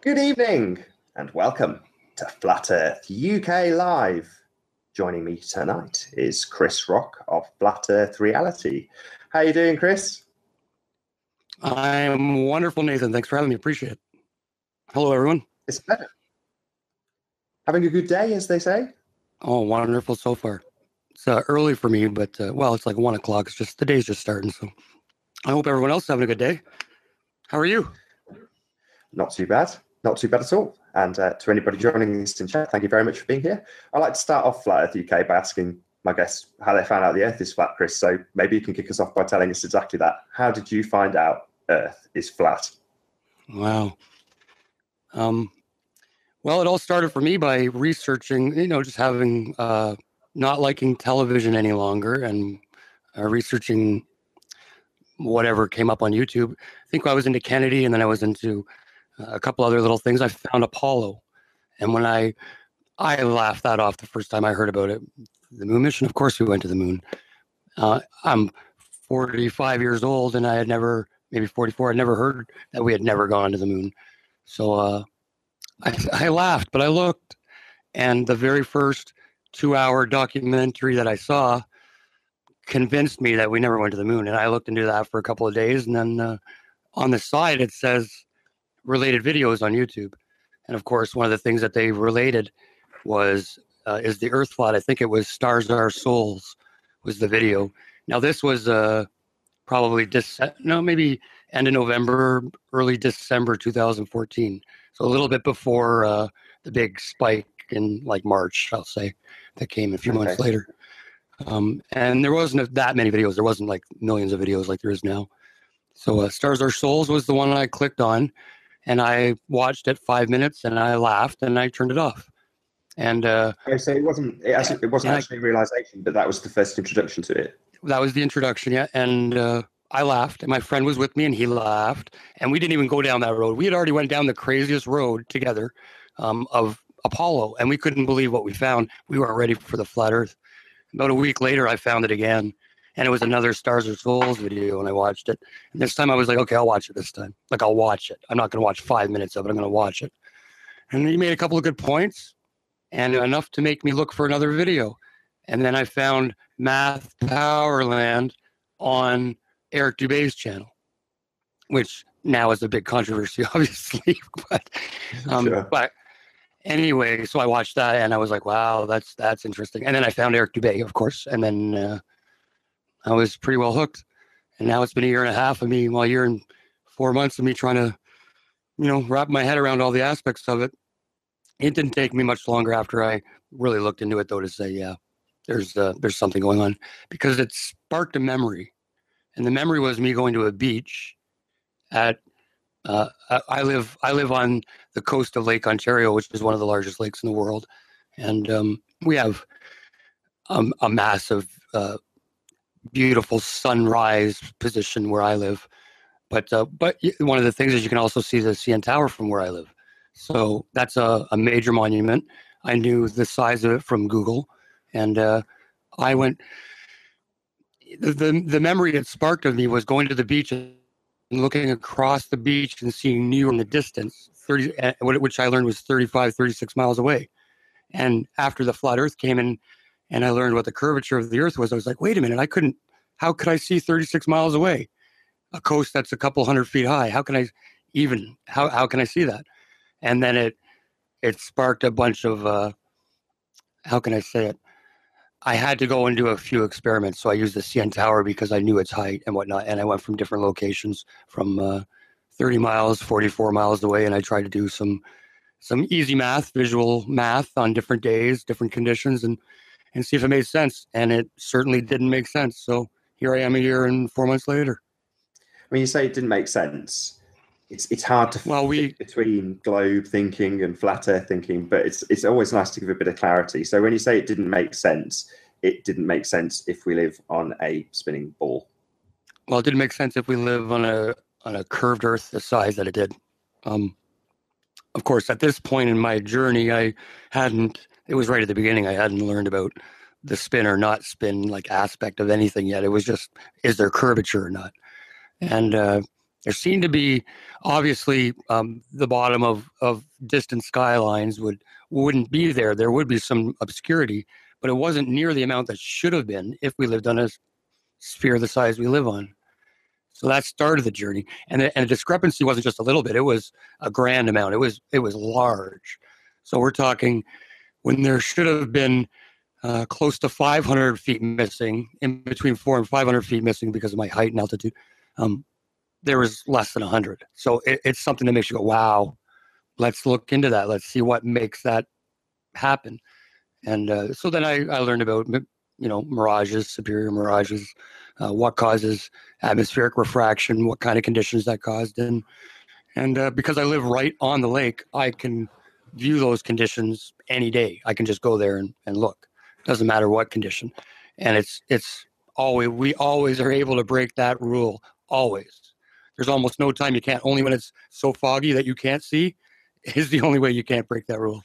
Good evening and welcome to Flat Earth UK Live. Joining me tonight is Chris Wrok of Flat Earth Reality. How are you doing, Chris? I'm wonderful, Nathan. Thanks for having me. Appreciate it. Hello, everyone. It's better. Having a good day, as they say? Oh, wonderful so far. It's early for me, but, it's like 1 o'clock. It's just, the day's just starting, so I hope everyone else is having a good day. How are you? Not too bad. Not too bad at all. And to anybody joining us in chat, thank you very much for being here. I'd like to start off Flat Earth UK by asking my guests how they found out the Earth is flat, Chris. So maybe you can kick us off by telling us exactly that. How did you find out Earth is flat? Wow. Well, it all started for me by researching, just having, not liking television any longer and researching whatever came up on YouTube. I think I was into Kennedy, and then I was into a couple other little things. I found Apollo. And when I laughed that off the first time I heard about it. The moon mission, of course, we went to the moon. I'm 45 years old, and I had never, maybe 44, I'd never heard that we had never gone to the moon. So I laughed, but I looked, and the very first 2-hour documentary that I saw convinced me that we never went to the moon. And I looked into that for a couple of days, and then on the side, it says related videos on YouTube. And of course, one of the things that they related was, is the Earth flat? I think it was Stars Are Souls was the video. Now, this was probably, maybe end of November, early December 2014. So a little bit before the big spike in like March, I'll say, that came a few months later. And there wasn't that many videos. There wasn't like millions of videos like there is now. So Stars Are Souls was the one I clicked on. And I watched it 5 minutes, and I laughed, and I turned it off. And so it wasn't actually a realization, but that was the first introduction to it. That was the introduction, yeah. And I laughed, and my friend was with me, and he laughed. And we didn't even go down that road. We had already went down the craziest road together of Apollo, and we couldn't believe what we found. We weren't ready for the flat Earth. About a week later, I found it again. And it was another Stars Are Souls video, and I watched it. And this time I was like, okay, I'll watch it this time. Like, I'll watch it. I'm not going to watch 5 minutes of it. I'm going to watch it. And he made a couple of good points, and enough to make me look for another video. And then I found Math Powerland on Eric Dubé's channel, which now is a big controversy, obviously. But anyway, so I watched that, and I was like, wow, that's interesting. And then I found Eric Dubé, of course, and then I was pretty well hooked. And now it's been a year and a half of me, well, a year and 4 months of me trying to, wrap my head around all the aspects of it. It didn't take me much longer after I really looked into it, though, to say, yeah, there's something going on, because it sparked a memory. And the memory was me going to a beach at, I live on the coast of Lake Ontario, which is one of the largest lakes in the world. And we have a massive, beautiful sunrise position where I live, but one of the things is you can also see the CN Tower from where I live. So that's a major monument. I knew the size of it from Google, and I went. The memory it sparked of me was going to the beach and looking across the beach and seeing New York in the distance, which I learned was 35, 36 miles away. And after the flat Earth came in, and I learned what the curvature of the Earth was, I was like, wait a minute, how could I see 36 miles away? A coast that's a couple 100 feet high. How can I see that? And then it sparked a bunch of, how can I say it? I had to go and do a few experiments. So I used the CN Tower because I knew its height and whatnot. And I went from different locations from 30 miles, 44 miles away. And I tried to do some easy math, visual math on different days, different conditions, and see if it made sense. And it certainly didn't make sense. So here I am a year and 4 months later. When you say it didn't make sense, it's hard to fit between globe thinking and flat Earth thinking, but it's always nice to give a bit of clarity. So when you say it didn't make sense if we live on a spinning ball. Well, it didn't make sense if we live on a curved Earth the size that it did. Of course, at this point in my journey, it was right at the beginning. I hadn't learned about the spin or not spin like aspect of anything yet. It was just, is there curvature or not? And There seemed to be, obviously, the bottom of distant skylines wouldn't be there. There would be some obscurity, but it wasn't near the amount that should have been if we lived on a sphere the size we live on. So that started the journey, and the discrepancy wasn't just a little bit; it was a grand amount. It was large. So we're talking when there should have been close to 500 feet missing, in between 400 and 500 feet missing because of my height and altitude. There was less than 100. So it's something that makes you go, "Wow, let's look into that. Let's see what makes that happen." And so then I learned about mirages, superior mirages, what causes atmospheric refraction, what kind of conditions that caused. And because I live right on the lake, I can view those conditions any day. I can just go there and look. Doesn't matter what condition. And we always are able to break that rule. Always. There's almost no time you can't. Only when it's so foggy that you can't see is the only way you can't break that rule.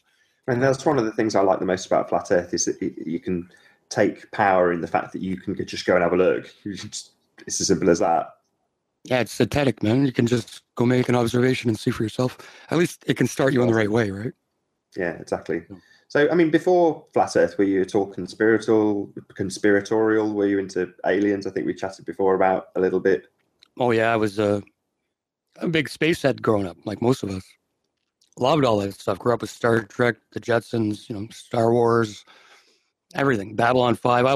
And that's one of the things I like the most about Flat Earth is that you can take power in the fact that you can just go and have a look. It's as simple as that. Yeah, it's synthetic, man. You can just go make an observation and see for yourself. At least it can start you in the right way, right? Yeah, exactly. So, I mean, before Flat Earth, were you at all conspiratorial? Were you into aliens? I think we chatted before about a little bit. Oh, yeah. I was a big space head growing up, like most of us. Loved all that stuff. Grew up with Star Trek, the Jetsons, Star Wars, everything. Babylon 5. I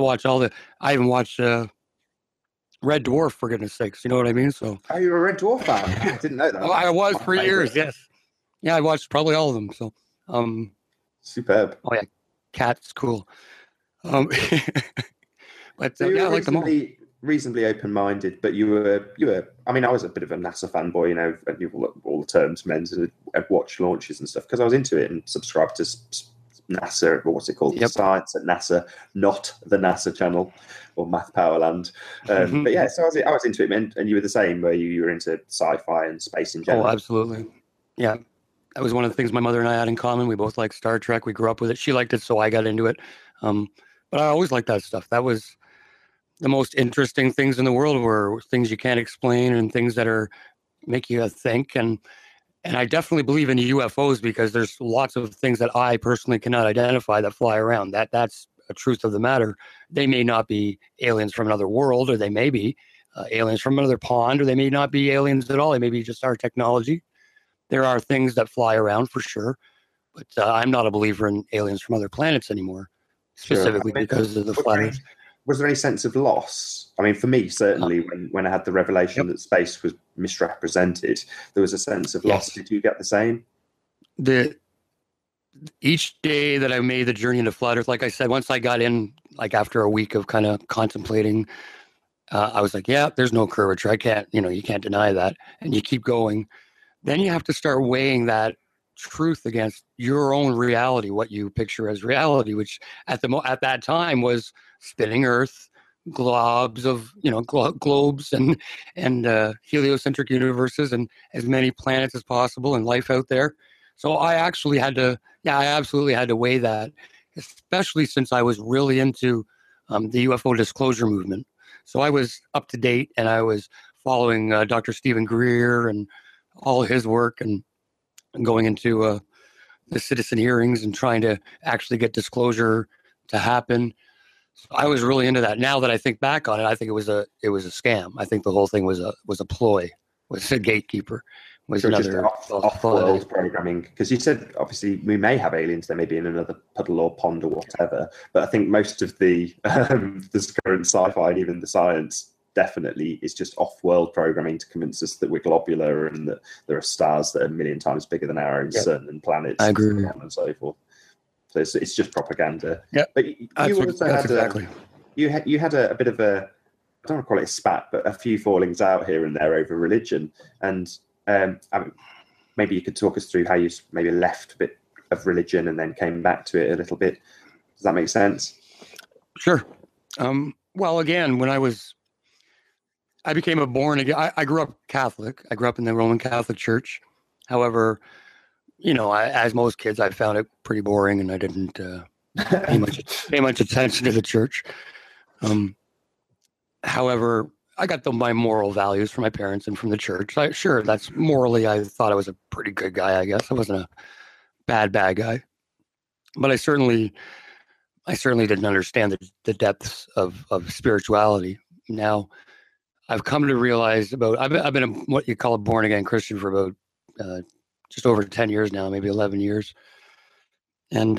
even watched Red Dwarf, for goodness sakes. You know what I mean? So. Oh, you're a Red Dwarf fan? I didn't know that. Oh, I was for years, yes. Yeah, I watched probably all of them. So. Superb. Oh, yeah. Cat's cool. But so yeah, I like them all. Reasonably open-minded, but you were. I mean, I was a bit of a NASA fanboy, and you all the terms meant, and I'd watch launches and stuff because I was into it and subscribed to NASA, or what's it called? Yep. Science at NASA, not the NASA channel or Math Powerland. But yeah, so I was into it, and you were the same, where you were into sci-fi and space in general. Oh, absolutely. Yeah, that was one of the things my mother and I had in common. We both liked Star Trek. We grew up with it. She liked it, so I got into it. But I always liked that stuff. That was the most interesting things in the world, were things you can't explain and things that make you think. And I definitely believe in UFOs because there's lots of things that I personally cannot identify that fly around. That's a truth of the matter. They may not be aliens from another world, or they may be aliens from another pond, or they may not be aliens at all. They may be just our technology. There are things that fly around for sure, but I'm not a believer in aliens from other planets anymore, specifically because of the flat Earth. Was there any sense of loss? I mean, for me, certainly, when I had the revelation that space was misrepresented, there was a sense of loss. Did you get the same? Each day that I made the journey into flat Earth, like I said, once I got in, like after a week of kind of contemplating, I was like, yeah, there's no curvature. I can't, you can't deny that. And you keep going. Then you have to start weighing that truth against your own reality, what you picture as reality, which at that time was spinning Earth, globs of globes and heliocentric universes, and as many planets as possible and life out there. So I absolutely had to weigh that, especially since I was really into the UFO disclosure movement. So I was up to date, and I was following Dr. Stephen Greer and all his work, and going into the citizen hearings and trying to actually get disclosure to happen. So I was really into that. Now that I think back on it, I think it was a scam. I think the whole thing was a ploy. Was a gatekeeper. Was so another off-world programming. Because you said obviously we may have aliens. They may be in another puddle or pond or whatever. But I think most of the current sci-fi and even the science definitely is just off-world programming to convince us that we're globular and that there are stars that are a million times bigger than our own sun and planets. I agree. And so forth. So it's just propaganda. Yeah, but you also had exactly. You had a bit of a, I don't want to call it a spat, but a few fallings out here and there over religion. And maybe you could talk us through how you maybe left a bit of religion and then came back to it a little bit. Does that make sense? Sure. Well, again, when I became a born again. I grew up Catholic. I grew up in the Roman Catholic Church. However, as most kids, I found it pretty boring, and I didn't pay much attention to the church. However, I got my moral values from my parents and from the church. Sure, that's morally, I thought I was a pretty good guy, I guess. I wasn't a bad guy. But I certainly didn't understand the depths of spirituality. Now, I've come to realize I've been what you call a born again Christian for about just over 10 years now, maybe 11 years. And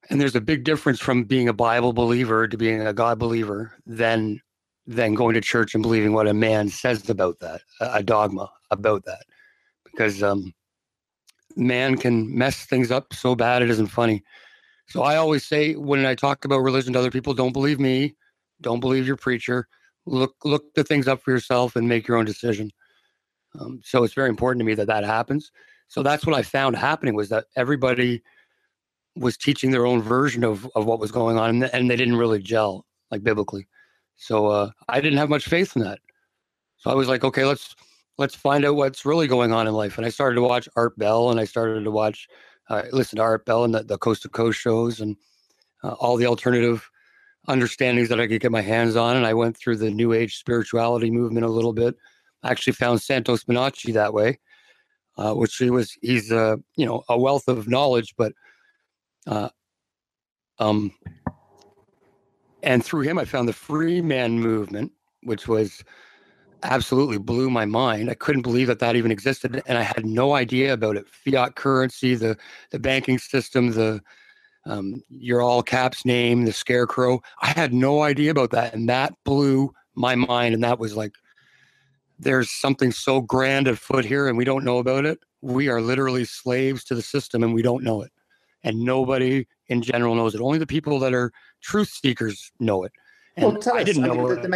there's a big difference from being a Bible believer to being a God believer than going to church and believing what a man says about that, a dogma about that. Because man can mess things up so bad it isn't funny. So I always say when I talk about religion to other people, don't believe me, don't believe your preacher. Look the things up for yourself and make your own decision. So it's very important to me that happens. So that's what I found happening, was that everybody was teaching their own version of what was going on, and they didn't really gel, like, biblically. So I didn't have much faith in that. So I was like, okay, let's find out what's really going on in life. And I started to watch Art Bell, and I started to listen to Art Bell and the Coast to Coast shows, and all the alternative understandings that I could get my hands on. And I went through the New Age spirituality movement a little bit. I actually found Santos Bonacci that way, which he's a wealth of knowledge, but and through him I found the free man movement, which was absolutely blew my mind. I couldn't believe that even existed, and I had no idea about it. Fiat currency, the banking system, the your all caps name, the scarecrow. I had no idea about that, and that blew my mind. And that was like, there's something so grand afoot here, and we don't know about it. We are literally slaves to the system, and we don't know it. And nobody in general knows it. Only the people that are truth seekers know it. And well, tell us. didn't know. There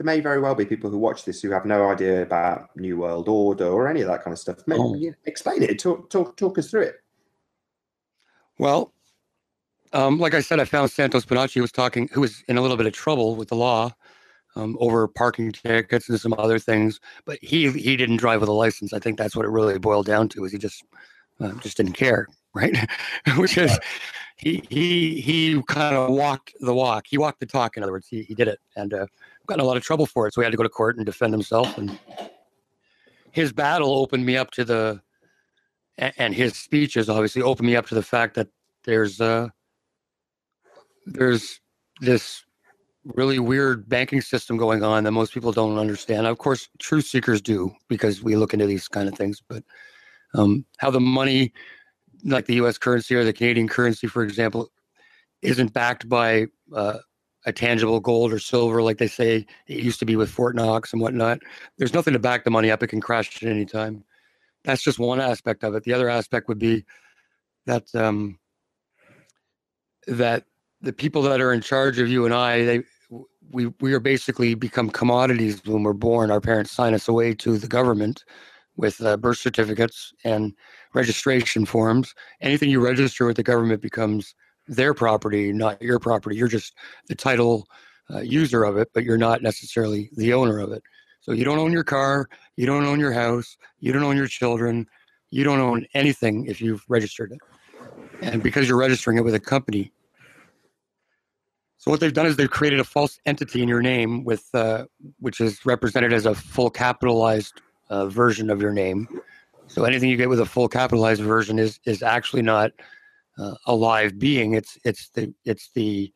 may very well be people who watch this who have no idea about New World Order or any of that kind of stuff. Maybe explain it. Talk us through it. Well, like I said, I found Santos Bonacci who was in a little bit of trouble with the law over parking tickets and some other things, but he didn't drive with a license. I think that's what it really boiled down to, is he just didn't care, right? Which is, he kind of walked the walk. He walked the talk, in other words. He did it, and got in a lot of trouble for it. So he had to go to court and defend himself. And his battle opened me up to and his speeches obviously opened me up to the fact that there's this really weird banking system going on that most people don't understand. Of course, truth seekers do, because we look into these kind of things. But how the money, like the U.S. currency or the Canadian currency, for example, isn't backed by a tangible gold or silver like they say it used to be with Fort Knox and whatnot. There's nothing to back the money up. It can crash at any time. That's just one aspect of it. The other aspect would be that that the people that are in charge of you and I, we are basically become commodities when we're born. Our parents sign us away to the government with birth certificates and registration forms. Anything you register with the government becomes their property, not your property. You're just the title user of it, but you're not necessarily the owner of it. So you don't own your car, you don't own your house, you don't own your children, you don't own anything if you've registered it. And because you're registering it with a company. So what they've done is they've created a false entity in your name with, which is represented as a full capitalized version of your name. So anything you get with a full capitalized version is actually not a live being. It's the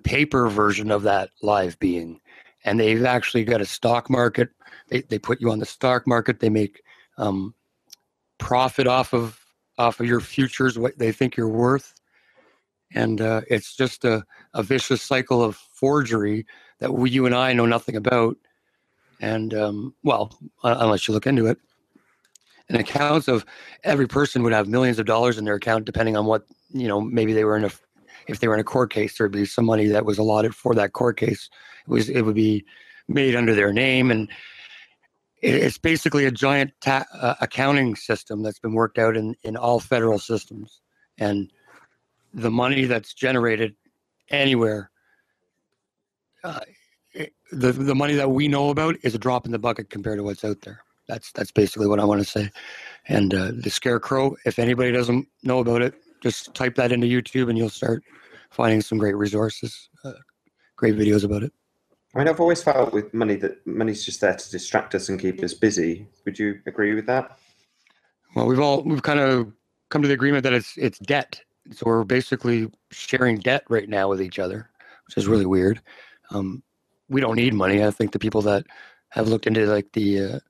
paper version of that live being. And they've actually got a stock market. They put you on the stock market. They make profit off of your futures, what they think you're worth. And it's just a vicious cycle of forgery that you and I know nothing about. And, unless you look into it. And accounts of every person would have millions of dollars in their account, depending on what, maybe they were if they were in a court case, there'd be some money that was allotted for that court case. It would be made under their name. And it's basically a giant accounting system that's been worked out in all federal systems. And the money that's generated anywhere, the money that we know about is a drop in the bucket compared to what's out there. That's basically what I want to say. And the scarecrow, if anybody doesn't know about it, just type that into YouTube and you'll start finding some great resources, great videos about it. I mean, I've always felt with money that money's just there to distract us and keep us busy. Would you agree with that? Well, we've kind of come to the agreement that it's debt. So we're basically sharing debt right now with each other, which is really weird. Um, we don't need money. I think the people that have looked into like the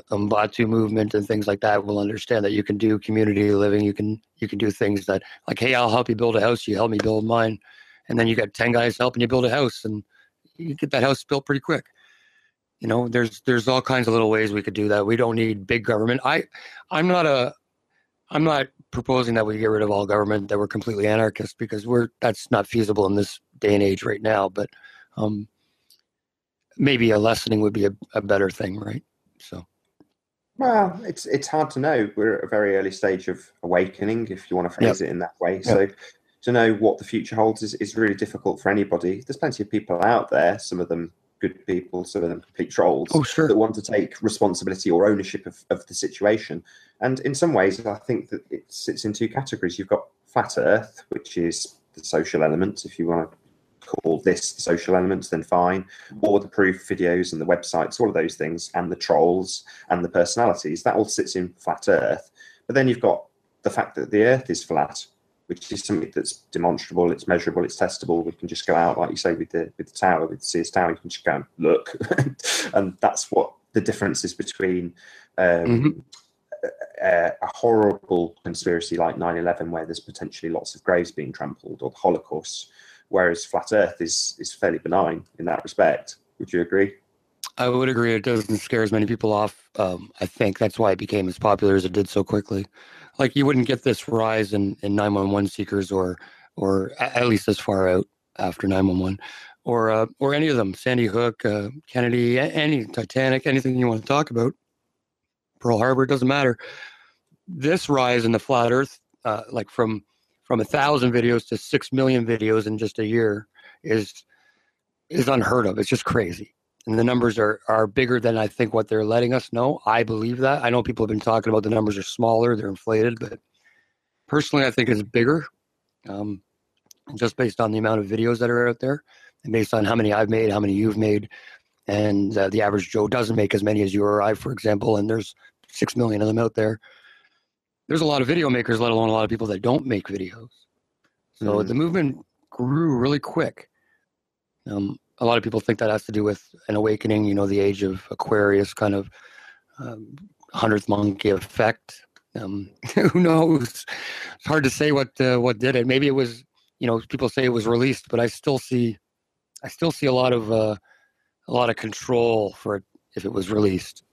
Batu movement and things like that will understand that you can do community living. You can do things that like, hey, I'll help you build a house. You help me build mine, and then you got 10 guys helping you build a house, and you get that house built pretty quick. There's all kinds of little ways we could do that. We don't need big government. I'm not a I'm not proposing that we get rid of all government, that we're completely anarchist, because that's not feasible in this day and age right now. But um, maybe a lessening would be a better thing, right? So Well, it's hard to know. We're at a very early stage of awakening, if you want to yeah, phrase it in that way. yeah. So to know what the future holds is really difficult for anybody. There's plenty of people out there, some of them good people, some of them complete trolls, Oh, sure. that want to take responsibility or ownership of the situation. And in some ways, I think that it sits in two categories. You've got flat Earth, which is the social element, if you want to call this the social elements, then fine. Or the proof videos and the websites, all of those things, and the trolls and the personalities, that all sits in flat Earth. But then you've got the fact that the Earth is flat, which is something that's demonstrable, it's measurable, it's testable. We can just go out, like you say, with the tower, with the Sears Tower, you can just go and look. And that's what the difference is between Mm-hmm. a horrible conspiracy like 9/11, where there's potentially lots of graves being trampled, or the Holocaust, whereas flat Earth is fairly benign in that respect. Would you agree? I would agree. It doesn't scare as many people off. I think that's why it became as popular as it did so quickly. Like you wouldn't get this rise in 911 seekers, or at least as far out after 911, or any of them, Sandy Hook, Kennedy, any Titanic, anything you want to talk about, Pearl Harbor, it doesn't matter. This rise in the flat Earth, like from 1,000 videos to 6 million videos in just a year, is is unheard of. It's just crazy. And the numbers are bigger than I think what they're letting us know. I believe that. I know people have been talking about the numbers are smaller, they're inflated, but personally, I think it's bigger, um, just based on the amount of videos that are out there, and based on how many I've made, how many you've made, and the average Joe doesn't make as many as you or I, for example. And there's 6 million of them out there. There's a lot of video makers, let alone a lot of people that don't make videos. So the Mm. movement grew really quick. A lot of people think that has to do with an awakening, the age of Aquarius kind of, 100th monkey effect. Who knows? It's hard to say what did it. Maybe it was, people say it was released, but I still see a lot of control for it if it was released.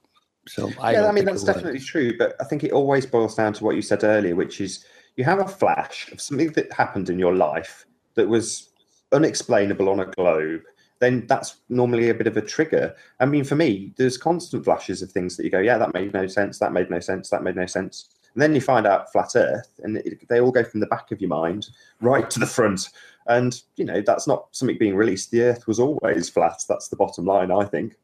So I Yeah, I don't mean, think it that's was. definitely true, but I think it always boils down to what you said earlier, which is you have a flash of something that happened in your life that was unexplainable on a globe, then that's normally a bit of a trigger. I mean, for me, there's constant flashes of things that you go, yeah, that made no sense, that made no sense, that made no sense. And then you find out flat Earth, and they all go from the back of your mind right to the front. And, that's not something being released. The Earth was always flat. That's the bottom line, I think.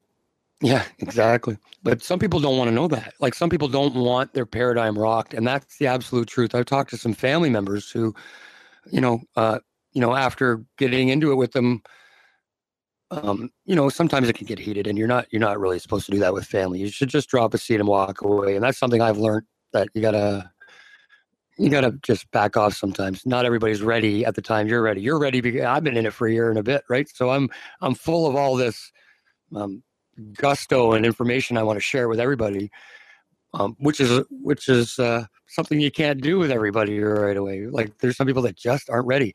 Yeah, exactly. But some people don't want to know that. Like some people don't want their paradigm rocked, and that's the absolute truth. I've talked to some family members who, after getting into it with them, sometimes it can get heated, and you're not really supposed to do that with family. You should just drop a seat and walk away. And that's something I've learned, that you gotta just back off sometimes. Not everybody's ready at the time you're ready. You're ready because I've been in it for a year and a bit, right? So I'm full of all this um, gusto and information I want to share with everybody, which is something you can't do with everybody right away. Like there's some people that just aren't ready,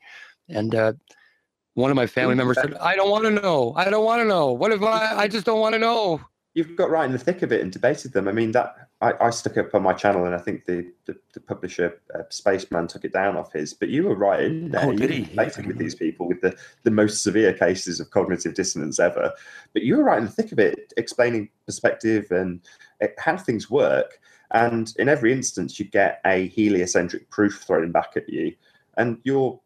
and one of my family members said, "I don't want to know. I don't want to know. What if I just don't want to know?" You've got right in the thick of it and debated them. I mean, that I stuck up on my channel, and I think the publisher Spaceman took it down off his. But you were right in there. Oh, You did were he? debating with these people with the most severe cases of cognitive dissonance ever. But you were right in the thick of it, explaining perspective and how things work. And in every instance, you get a heliocentric proof thrown back at you, and your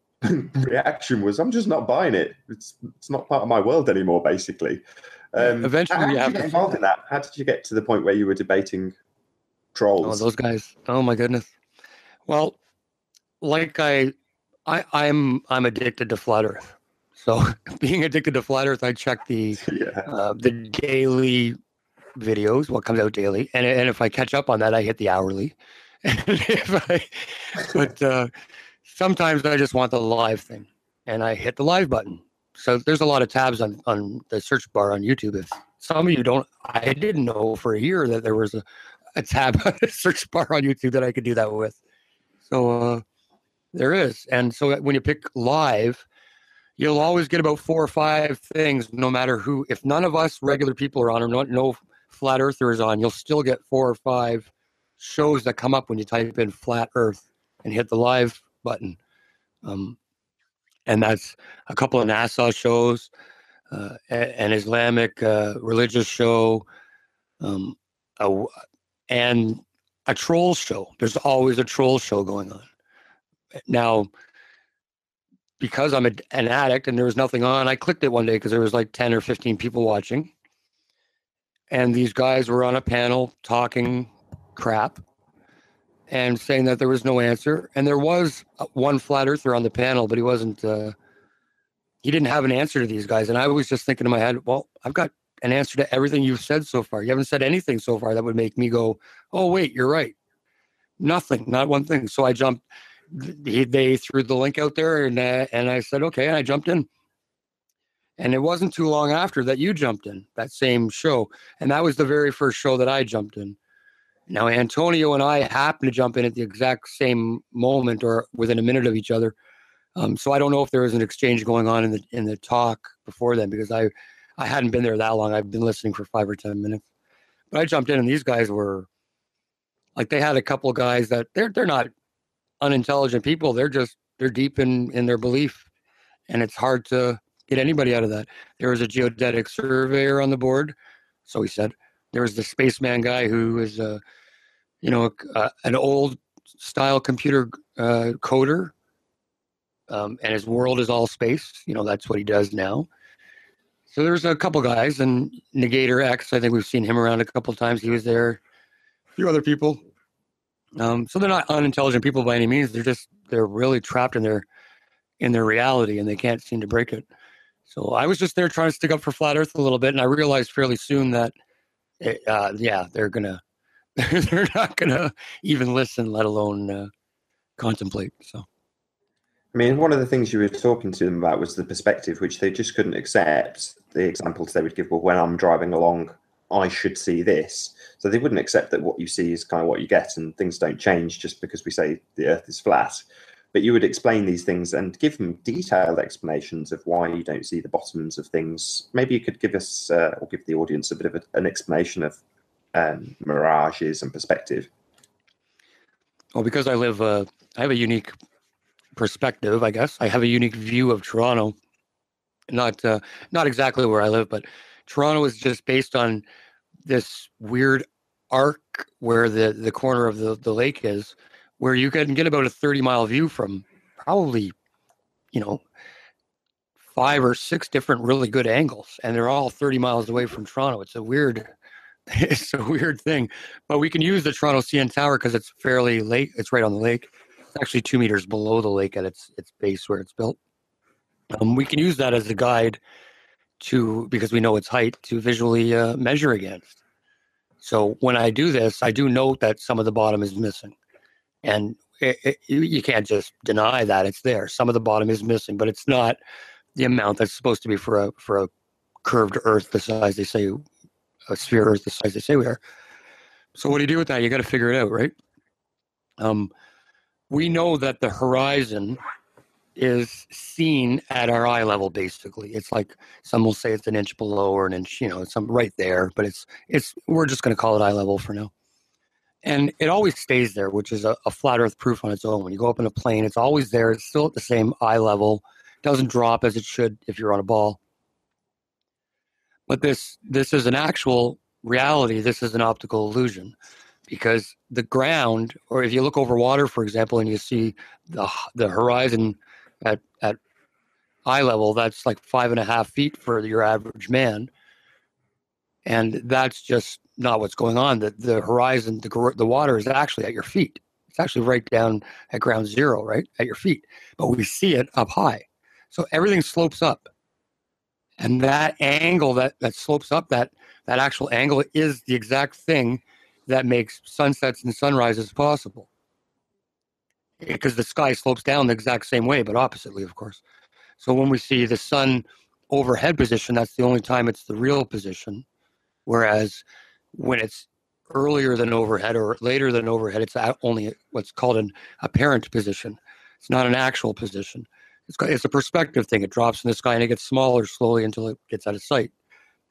reaction was, "I'm just not buying it. It's not part of my world anymore." Basically. Yeah, How eventually you did you have get to say involved in that. that? How did you get to the point where you were debating Oh, trolls? those guys. Oh my goodness. Well, like I'm addicted to flat Earth. So being addicted to flat Earth, I check the daily videos, what comes out daily, and if I catch up on that, I hit the hourly. But sometimes I just want the live thing, and I hit the live button. So there's a lot of tabs on the search bar on YouTube. If some of you don't, I didn't know for a year that there was a tab on the search bar on YouTube that I could do that with. So there is. And so when you pick live, you'll always get about 4 or 5 things, no matter who. If none of us regular people are on, or no flat earthers on, you'll still get 4 or 5 shows that come up when you type in flat earth and hit the live button. And that's a couple of NASA shows, an Islamic religious show, and a troll show. There's always a troll show going on. Now, because I'm an addict and there was nothing on, I clicked it one day because there was like 10 or 15 people watching. And these guys were on a panel talking crap and saying that there was no answer. And there was one flat earther on the panel, but he wasn't, he didn't have an answer to these guys. And I was just thinking in my head, well, I've got an answer to everything you've said so far. You haven't said anything so far that would make me go, oh, wait, you're right. Nothing, not one thing. So I jumped. They threw the link out there, and I said, okay, and I jumped in. And it wasn't too long after that you jumped in, that same show. And that was the very first show that I jumped in. Now, Antonio and I happened to jump in at the exact same moment or within a minute of each other. So I don't know if there was an exchange going on in the talk before then, because I hadn't been there that long. I've been listening for 5 or 10 minutes. But I jumped in, and these guys were, like, they had a couple of guys that they're not unintelligent people. They're deep in their belief, and it's hard to get anybody out of that. There was a geodetic surveyor on the board, so he said. There was the spaceman guy who is an old style computer coder, and his world is all space. That's what he does now. So there's a couple guys, and Negator X, I think we've seen him around a couple of times. He was there. A few other people. So they're not unintelligent people by any means. They're really trapped in their reality, and they can't seem to break it. So I was just there trying to stick up for flat Earth a little bit, and I realized fairly soon that, they're not gonna even listen, let alone contemplate. So, I mean, one of the things you were talking to them about was the perspective, which they just couldn't accept. The examples they would give, well, when I'm driving along, I should see this. So they wouldn't accept that what you see is kind of what you get, and things don't change just because we say the Earth is flat. But you would explain these things and give them detailed explanations of why you don't see the bottoms of things. Maybe you could give us, or give the audience, a bit of an explanation of mirages and perspective. Well, because I have a unique perspective, I guess. I have a unique view of Toronto. Not exactly where I live, but Toronto is just based on this weird arc where the corner of the lake is, where you can get about a 30-mile view from probably, 5 or 6 different really good angles, and they're all 30 miles away from Toronto. It's a weird thing, but we can use the Toronto CN Tower because it's fairly lake. It's right on the lake. It's actually 2 meters below the lake at its base where it's built. We can use that as a guide because we know its height, to visually measure against. So when I do this, I do note that some of the bottom is missing. And you can't just deny that it's there. Some of the bottom is missing, but it's not the amount that's supposed to be for a curved Earth the size they say, a sphere Earth the size they say we are. So what do you do with that? You got to figure it out, right? We know that the horizon is seen at our eye level, basically. It's like, some will say it's an inch below or an inch, it's right there, but we're just going to call it eye level for now. And it always stays there, which is a flat Earth proof on its own. When you go up in a plane, it's always there. It's still at the same eye level. It doesn't drop as it should if you're on a ball. But this is an actual reality. This is an optical illusion, because the ground, or if you look over water, for example, and you see the horizon at eye level, that's like 5.5 feet for your average man. And that's just not what's going on. The horizon, the water is actually at your feet. It's actually right down at ground zero, right at your feet. But we see it up high. So everything slopes up. And that angle that slopes up, that actual angle is the exact thing that makes sunsets and sunrises possible. Because the sky slopes down the exact same way, but oppositely, of course. So when we see the sun overhead position, that's the only time it's the real position. Whereas when it's earlier than overhead or later than overhead, it's only what's called an apparent position. It's not an actual position. It's a perspective thing. It drops in the sky and it gets smaller slowly until it gets out of sight.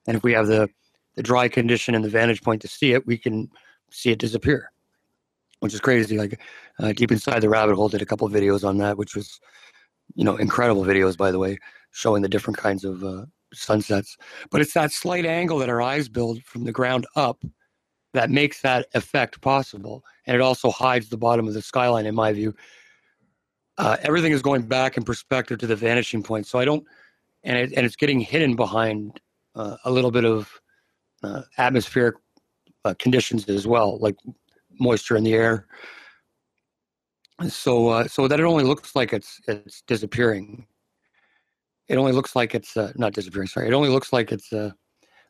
And if we have the dry condition and the vantage point to see it, we can see it disappear, which is crazy. Like Deep Inside the Rabbit Hole did a couple of videos on that, which was, incredible videos, by the way, showing the different kinds of sunsets. But it's that slight angle that our eyes build from the ground up that makes that effect possible. And it also hides the bottom of the skyline, in my view. Everything is going back in perspective to the vanishing point. So it's getting hidden behind a little bit of atmospheric conditions as well, like moisture in the air. So that it only looks like it's disappearing. It only looks like it's not disappearing. Sorry, it only looks like it's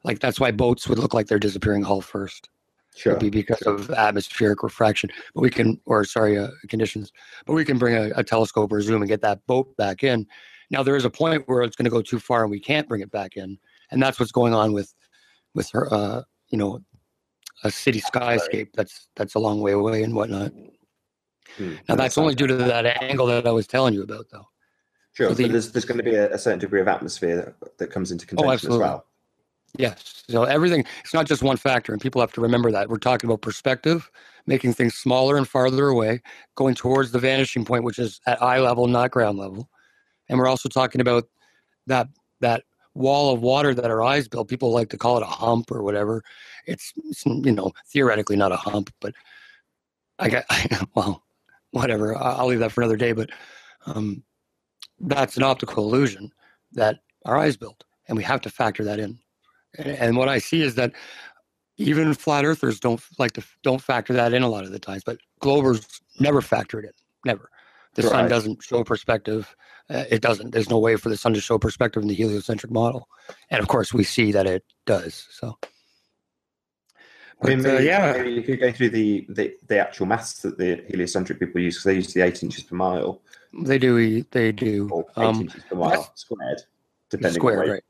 like that's why boats would look like they're disappearing hull first. Sure. It'd be because of atmospheric refraction. But conditions. But we can bring a telescope or zoom and get that boat back in. Now there is a point where it's going to go too far and we can't bring it back in, and that's what's going on with her, a city skyscape that's a long way away and whatnot. Now that's only due to that angle that I was telling you about, though. Sure. So there's going to be a certain degree of atmosphere that comes into contention as well. Yes. So everything, it's not just one factor, and people have to remember that. We're talking about perspective, making things smaller and farther away, going towards the vanishing point, which is at eye level, not ground level. And we're also talking about that wall of water that our eyes build. People like to call it a hump or whatever. It's theoretically not a hump, but well, whatever. I'll leave that for another day. But that's an optical illusion that our eyes build, and we have to factor that in. And what I see is that even flat earthers don't factor that in a lot of the times, but globers never factor it in. Never. The sun doesn't show perspective. It doesn't. There's no way for the sun to show perspective in the heliocentric model. And of course, we see that it does. So, but, maybe you could go through the actual maths that the heliocentric people use, because they use the 8 inches per mile. They do. Or 8 inches per mile squared, depending on weight. Right.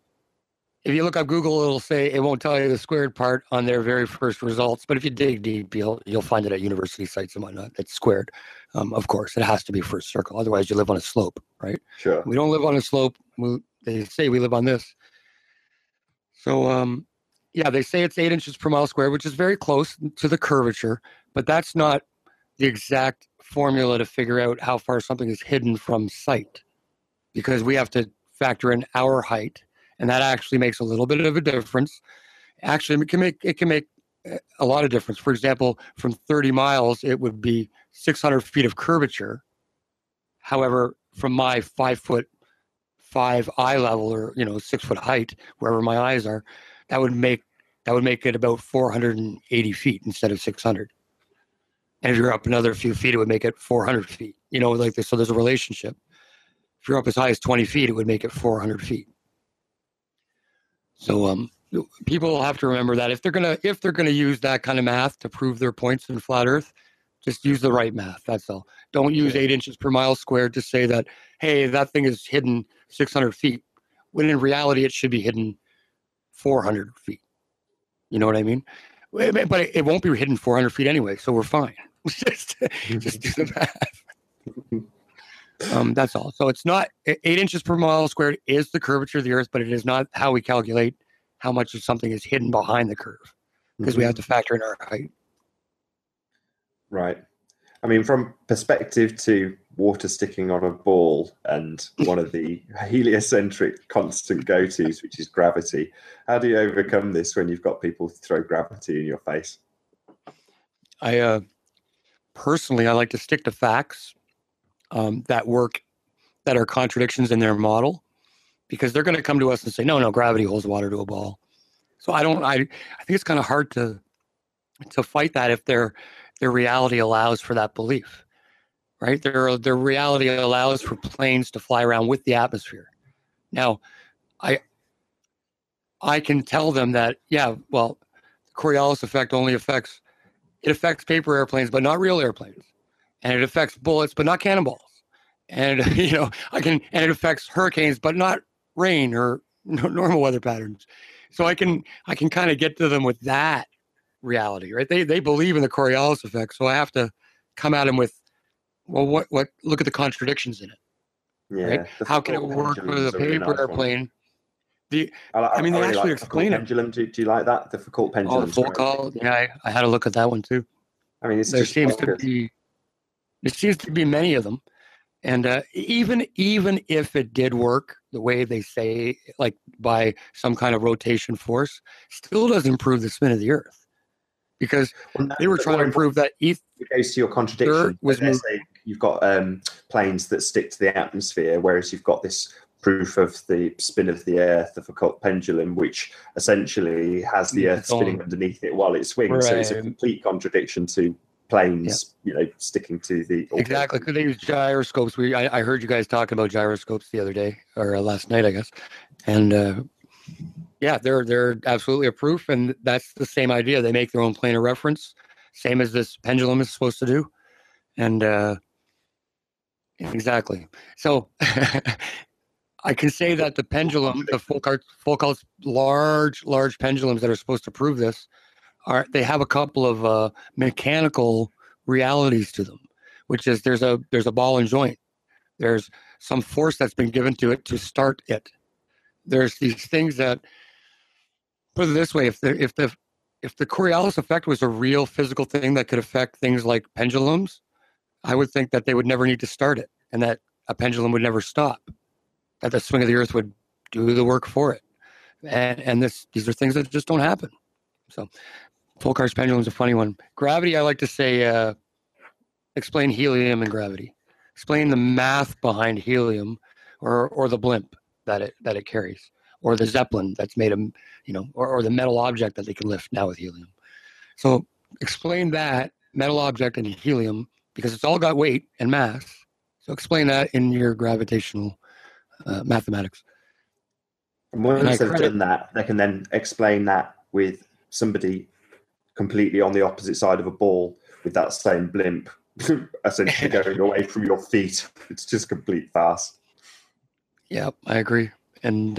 If you look up Google, it won't tell you the squared part on their very first results. But if you dig deep, you'll find it at university sites and whatnot. It's squared. Of course, it has to be first circle. Otherwise, you live on a slope, right? Sure. We don't live on a slope. They say we live on this. So, they say it's 8 inches per mile squared, which is very close to the curvature. But that's not the exact formula to figure out how far something is hidden from sight, because we have to factor in our height. And that actually makes a little bit of a difference. Actually, it can make a lot of difference. For example, from 30 miles, it would be 600 feet of curvature. However, from my 5'5" eye level, or 6 foot height, wherever my eyes are, that would make it about 480 feet instead of 600. And if you're up another few feet, it would make it 400 feet. Like this. So there's a relationship. If you're up as high as 20 feet, it would make it 400 feet. So people have to remember that if they're gonna use that kind of math to prove their points in flat Earth, just use the right math. That's all. Don't use 8 inches per mile squared to say that, hey, that thing is hidden 600 feet, when in reality it should be hidden 400 feet. You know what I mean? But it won't be hidden 400 feet anyway, so we're fine. just do the math. That's all. So it's not 8 inches per mile squared is the curvature of the Earth, but it is not how we calculate how much of something is hidden behind the curve, because we have to factor in our height. Right. I mean, from perspective to water sticking on a ball and one of the heliocentric constant go-tos, which is gravity. How do you overcome this when you've got people throw gravity in your face? Personally, I like to stick to facts that work, that are contradictions in their model, because they're going to come to us and say, no, gravity holds water to a ball. So I think it's kind of hard to fight that if their reality allows for that belief, right? Their reality allows for planes to fly around with the atmosphere. Now, I can tell them that, yeah, well, the Coriolis effect only affects paper airplanes, but not real airplanes. And it affects bullets, but not cannonballs. And, and it affects hurricanes, but not rain or normal weather patterns. So I can kind of get to them with that reality, right? They believe in the Coriolis effect. So I have to come at them with, well, what, look at the contradictions in it, right? How can it work with a paper airplane? They actually explain it. Pendulum. Do you like that? The Foucault pendulum. Oh, the Foucault. Yeah, I had a look at that one too. I mean, there seems to be many of them, and even if it did work the way they say, like by some kind of rotation force, still doesn't prove the spin of the Earth, because they were trying to prove that it goes to your contradiction. You've got planes that stick to the atmosphere, whereas you've got this proof of the spin of the Earth, the Foucault pendulum, which essentially has the Earth spinning underneath it while it swings. Right. So it's a complete contradiction to planes, sticking to the orbit. Exactly. Because they use gyroscopes. I heard you guys talking about gyroscopes the other day, or last night, I guess. And they're absolutely a proof, and that's the same idea. They make their own plane of reference, same as this pendulum is supposed to do. And exactly. So I can say that the pendulum, the Foucault's large pendulums that are supposed to prove this, they have a couple of mechanical realities to them, which is there's a ball and joint. There's some force that's been given to it to start it. There's these things that, put it this way, if the Coriolis effect was a real physical thing that could affect things like pendulums, I would think that they would never need to start it, and that a pendulum would never stop, that the swing of the Earth would do the work for it. And these are things that just don't happen. So Foucault's pendulum is a funny one. Gravity, I like to say, explain helium and gravity. Explain the math behind helium, or the blimp that it carries, or the Zeppelin that's made of, or the metal object that they can lift now with helium. So explain that metal object and helium, because it's all got weight and mass. So explain that in your gravitational mathematics. And once they've done that, they can then explain that with somebody completely on the opposite side of a ball with that same blimp essentially going away from your feet. It's just complete farce. Yeah, I agree. And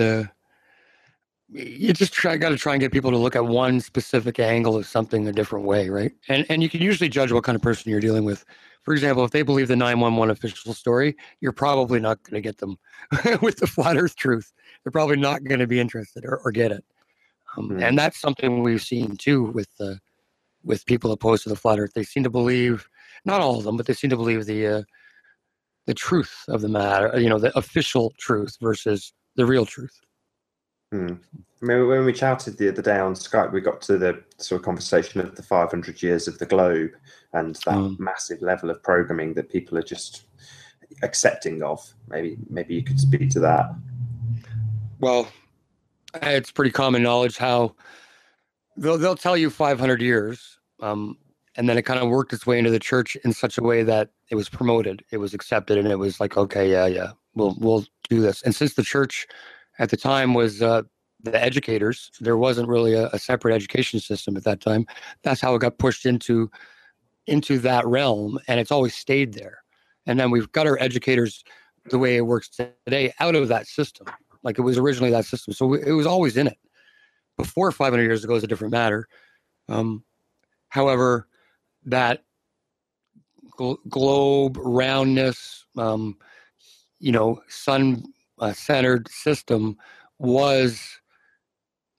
you just got to try and get people to look at one specific angle of something a different way, right? And you can usually judge what kind of person you're dealing with. For example, if they believe the 911 official story, you're probably not going to get them with the flat Earth truth. They're probably not going to be interested or get it. And that's something we've seen too with people opposed to the flat Earth. They seem to believe, not all of them, but they seem to believe the truth of the matter, the official truth versus the real truth. I mean, when we chatted the other day on Skype, we got to the sort of conversation of the 500 years of the globe and that massive level of programming that people are just accepting of. Maybe you could speak to that. Well, it's pretty common knowledge how they'll tell you 500 years, and then it kind of worked its way into the church in such a way that it was promoted, it was accepted, and it was like, okay, yeah, we'll do this. And since the church at the time was the educators, there wasn't really a separate education system at that time. That's how it got pushed into that realm, and it's always stayed there. And then we've got our educators, the way it works today, out of that system. Like it was originally that system. So it was always in it. Before 500 years ago is a different matter. However, that globe roundness, sun-centered system was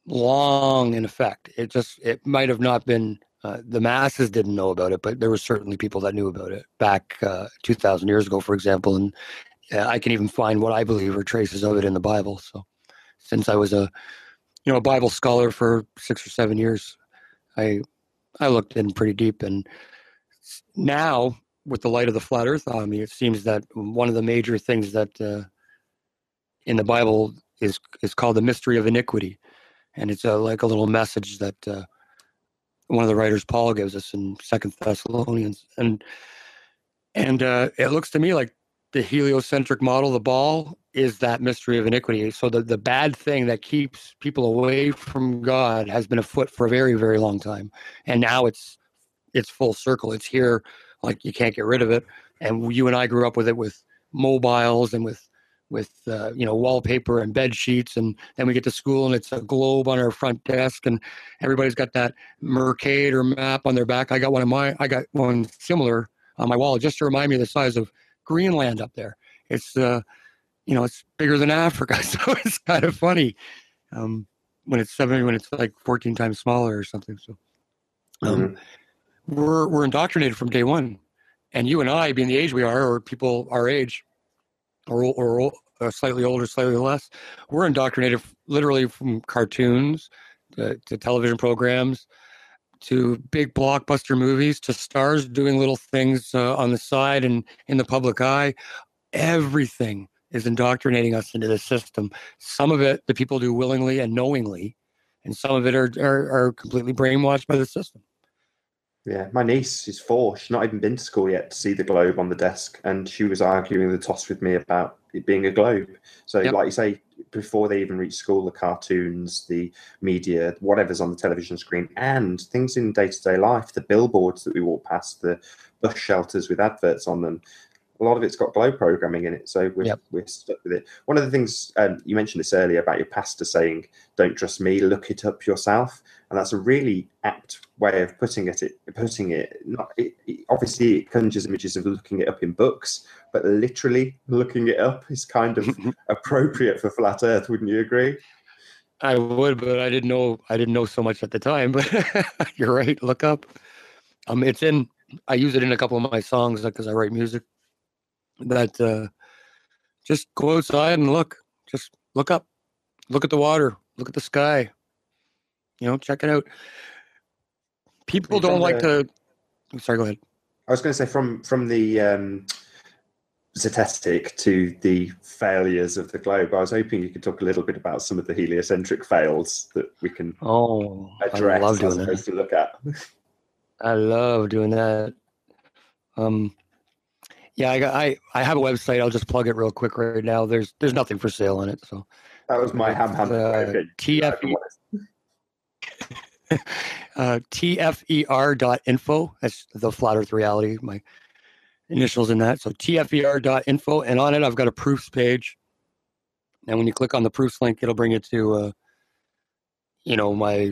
long in effect. It might have not been, the masses didn't know about it, but there were certainly people that knew about it back 2,000 years ago, for example. And I can even find what I believe are traces of it in the Bible. So since I was a Bible scholar for 6 or 7 years, I looked in pretty deep. And now, with the light of the flat Earth on me, it seems that one of the major things that in the Bible is called the mystery of iniquity, and it's like a little message that one of the writers, Paul, gives us in 2 Thessalonians, and it looks to me like the heliocentric model, the ball, is that mystery of iniquity. So the bad thing that keeps people away from God has been afoot for a very, very long time. And now it's full circle. It's here, like you can't get rid of it. And you and I grew up with it, with mobiles and with wallpaper and bed sheets. And then we get to school and it's a globe on our front desk and everybody's got that Mercator map on their back. I got one similar on my wall just to remind me of the size of Greenland up there. It's, it's bigger than Africa. So it's kind of funny when it's like 14 times smaller or something. So we're indoctrinated from day one. And you and I, being the age we are, or people our age, or slightly older, slightly less, we're indoctrinated literally from cartoons to television programs to big blockbuster movies to stars doing little things on the side and in the public eye. Everything is indoctrinating us into the system. Some of it the people do willingly and knowingly, and some of it are completely brainwashed by the system. Yeah, my niece is 4. She's not even been to school yet to see the globe on the desk, and she was arguing the toss with me about it being a globe. So, like you say, before they even reach school, the cartoons, the media, whatever's on the television screen, and things in day-to-day life, the billboards that we walk past, the bus shelters with adverts on them, a lot of it's got globe programming in it, so we're stuck with it. One of the things you mentioned this earlier about your pastor saying, "Don't trust me, look it up yourself," and that's a really apt way of putting it. Obviously, it conjures images of looking it up in books, but literally looking it up is kind of appropriate for flat Earth. Wouldn't you agree? I would, but I didn't know so much at the time. But you're right. Look up. I use it in a couple of my songs because I write music. That just go outside and look. Just look up. Look at the water. Look at the sky. Check it out. People don't like to. Sorry, go ahead. I was going to say from the statistic to the failures of the globe. I was hoping you could talk a little bit about some of the heliocentric fails that we can address. I love doing as opposed to look at. I love doing that. Yeah, I have a website. I'll just plug it real quick right now. There's nothing for sale on it. So that was my tfer.info. That's the Flat Earth Reality. My initials in that. So tfer.info, and on it I've got a proofs page. And when you click on the proofs link, it'll bring you to my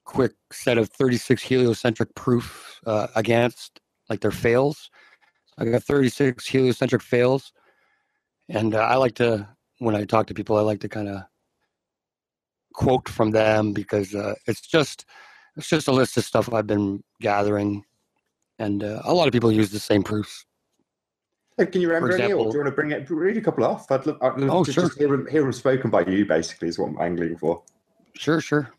quick set of 36 heliocentric proofs against like their fails. I got 36 heliocentric fails, and I like to, when I talk to people, I like to kind of quote from them because it's just a list of stuff I've been gathering, and a lot of people use the same proofs. Can you remember any, or do you want to read a couple off? I'd love to just hear them spoken by you, basically, is what I'm angling for. Sure.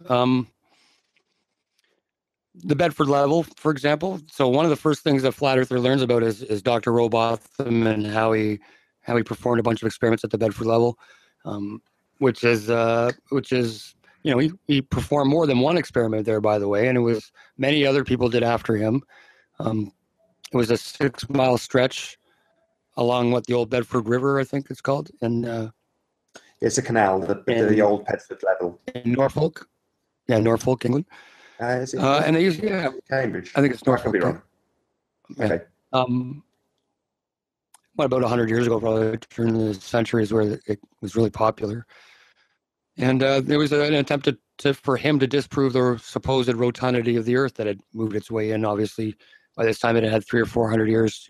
The Bedford level, for example. So one of the first things that Flat Earther learns about is Dr. Robotham and how he performed a bunch of experiments at the Bedford level, which is he performed more than one experiment there, by the way, and it was many other people did after him. It was a 6-mile stretch along the old Bedford River, I think it's called, and it's a canal, the old Bedford level in Norfolk, England. Is it and they use Cambridge? I think it's Norfolk. I could be wrong. Okay. About 100 years ago, probably during the century, is where it was really popular. And there was an attempt for him to disprove the supposed rotundity of the Earth that had moved its way in. Obviously, by this time, it had 300 or 400 years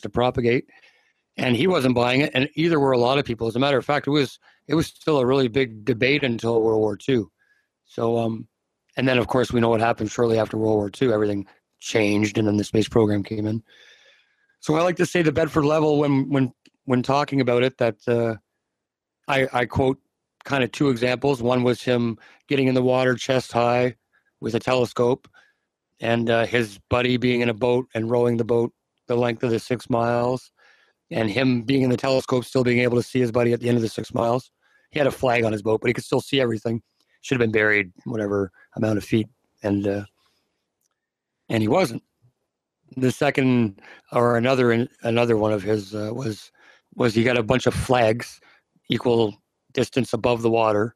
to propagate, and he wasn't buying it. And either were a lot of people. As a matter of fact, it was still a really big debate until World War II. So, and then of course we know what happened shortly after World War II. Everything changed, and then the space program came in. So I like to say the Bedford level when talking about it that I quote kind of 2 examples. One was him getting in the water chest high with a telescope, and his buddy being in a boat and rowing the boat the length of the 6 miles, and him being in the telescope still being able to see his buddy at the end of the 6 miles. He had a flag on his boat, but he could still see everything. Should have been buried whatever amount of feet, and he wasn't. The second, or another one of his was he got a bunch of flags equal distance above the water,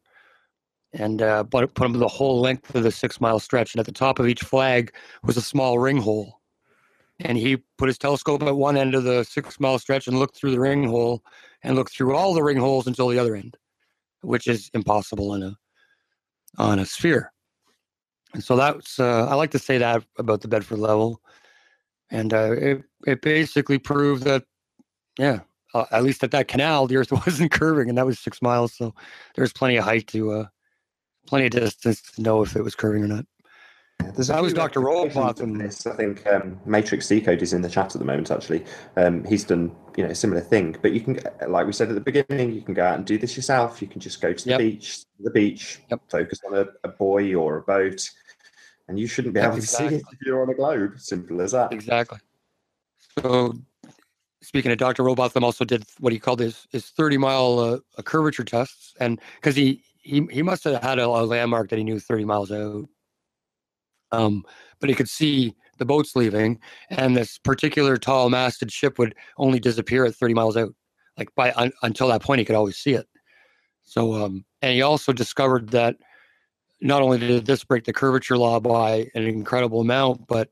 and put them the whole length of the 6 mile stretch. And at the top of each flag was a small ring hole. And he put his telescope at one end of the 6 mile stretch and looked through the ring hole and looked through all the ring holes until the other end, which is impossible on a sphere. And so that's, I like to say that about the Bedford level. And it basically proved that, at least at that canal, the Earth wasn't curving, and that was 6 miles. So there's plenty of height plenty of distance to know if it was curving or not. That was Dr. Robotham. I think Matrix Decode is in the chat at the moment. Actually, he's done a similar thing. But you can, like we said at the beginning, you can go out and do this yourself. You can just go to the beach, focus on a buoy or a boat, and you shouldn't be able to see it if you're on a globe. Simple as that. Exactly. So, speaking of Dr. Robotham, also did what he called his 30-mile curvature tests, and because he must have had a landmark that he knew 30 miles out. But he could see the boats leaving, and this particular tall masted ship would only disappear at 30 miles out. Like until that point, he could always see it. So, and he also discovered that not only did this break the curvature law by an incredible amount, but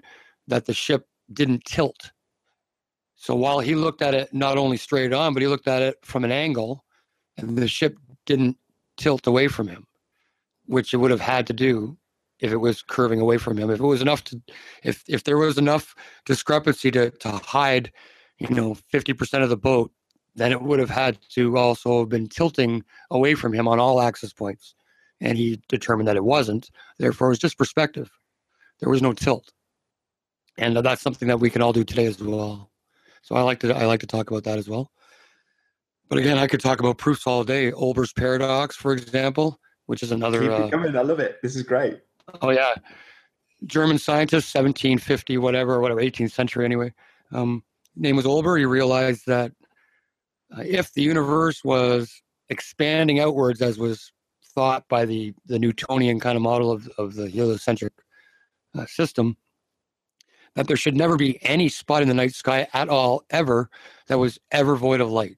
that the ship didn't tilt. So while he looked at it not only straight on, but he looked at it from an angle, and the ship didn't tilt away from him, which it would have had to do if it was curving away from him. If it was enough to, if there was enough discrepancy to hide, 50% of the boat, then it would have had to also have been tilting away from him on all axis points. And he determined that it wasn't. Therefore, it was just perspective. There was no tilt. And that's something that we can all do today as well. So I like to talk about that as well. But again, I could talk about proofs all day. Olber's paradox, for example, which is another. Keep it coming. I love it. This is great. Oh yeah, German scientist, 1750, whatever, 18th century anyway. Name was Olber. He realized that if the universe was expanding outwards, as was thought by the Newtonian kind of model of the heliocentric system, that there should never be any spot in the night sky at all, ever, that was ever void of light.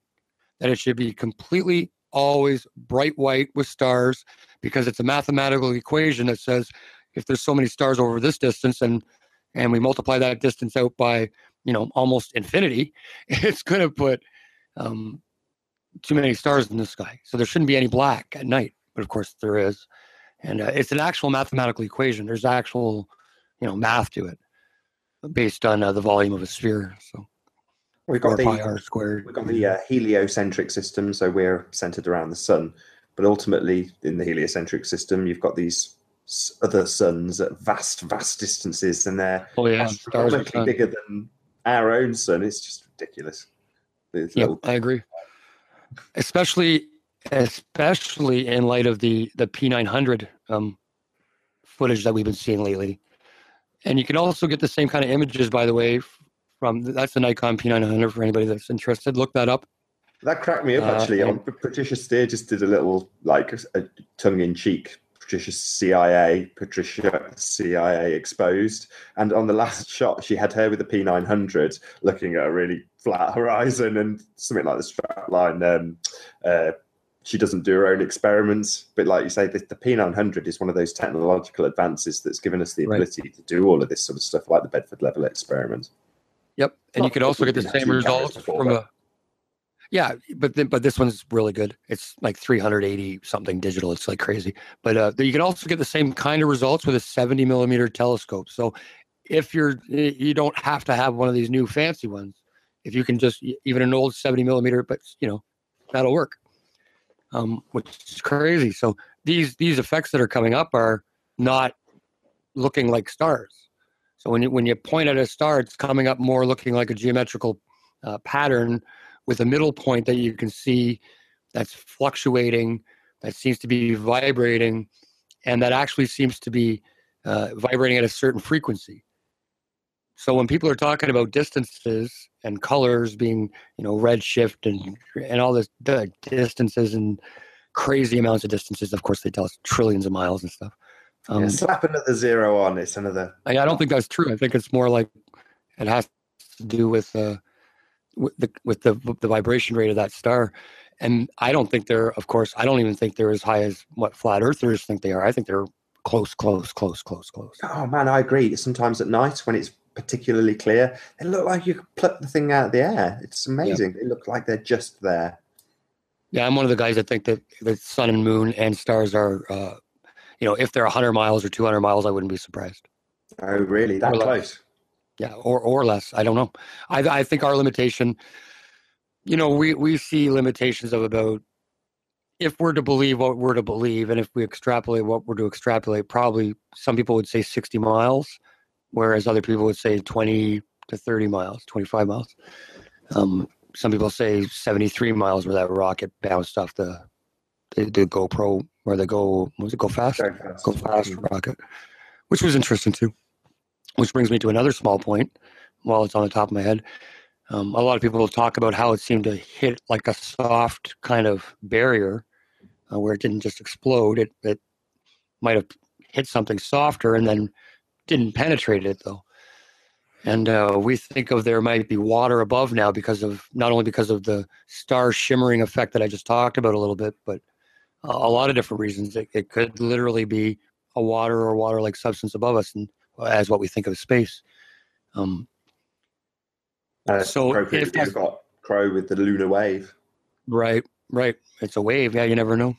That it should be completely always bright white with stars, because it's a mathematical equation that says if there's so many stars over this distance and we multiply that distance out by almost infinity, it's going to put too many stars in the sky. So there shouldn't be any black at night, but of course there is. And it's an actual mathematical equation. There's actual math to it based on the volume of a sphere. So we've got pi r squared. We've got the heliocentric system, so we're centered around the sun. But ultimately, in the heliocentric system, you've got these other suns at vast distances, and they're astronomically bigger than our own sun. It's just ridiculous. I agree. Especially in light of the P900 footage that we've been seeing lately. And you can also get the same kind of images, by the way, that's the Nikon P900 for anybody that's interested. Look that up. That cracked me up, actually. Patricia Steer just did a little, a tongue-in-cheek Patricia CIA exposed. And on the last shot, she had her with the P900 looking at a really flat horizon and something like the strap line. She doesn't do her own experiments. But like you say, the P900 is one of those technological advances that's given us the ability to do all of this sort of stuff, like the Bedford level experiment. Yep. And you could also get the same results from but this one's really good. It's like 380 something digital. It's like crazy. But you can also get the same kind of results with a 70 millimeter telescope. So if you don't have to have one of these new fancy ones. If you can just, even an old 70 millimeter, but that'll work. Which is crazy. So these effects that are coming up are not looking like stars. So when you point at a star, it's coming up more looking like a geometrical pattern with a middle point that you can see that's fluctuating, that seems to be vibrating, and that actually seems to be vibrating at a certain frequency. So when people are talking about distances and colors being, red shift and all this distances and crazy amounts of distances, of course they tell us trillions of miles and stuff. Slap another zero on, it's another. I don't think that's true. I think it's more like it has to do with the vibration rate of that star. And I don't think they're, of course, I don't even think they're as high as what flat earthers think they are. I think they're close. Oh man, I agree. Sometimes at night when it's particularly clear, they look like you could pluck the thing out of the air. It's amazing. They look like they're just there. Yeah, I'm one of the guys that think that the sun and moon and stars are, if they're 100 miles or 200 miles, I wouldn't be surprised. Oh, really? That close? Yeah, or less. I don't know. I think our limitation, we see limitations of about, if we're to believe what we're to believe, and if we extrapolate what we're to extrapolate, probably some people would say 60 miles, whereas other people would say 20 to 30 miles, 25 miles. Some people say 73 miles where that rocket bounced off the GoPro, or the Go Fast rocket, which was interesting too. Which brings me to another small point while it's on the top of my head. A lot of people will talk about how it seemed to hit like a soft kind of barrier where it didn't just explode. It might have hit something softer and then didn't penetrate it, though. And we think of there might be water above now not only because of the star shimmering effect that I just talked about a little bit, but a lot of different reasons. It could literally be a water or water-like substance above us, and as what we think of space. So if you've got Crow with the lunar wave. Right. It's a wave. Yeah, you never know.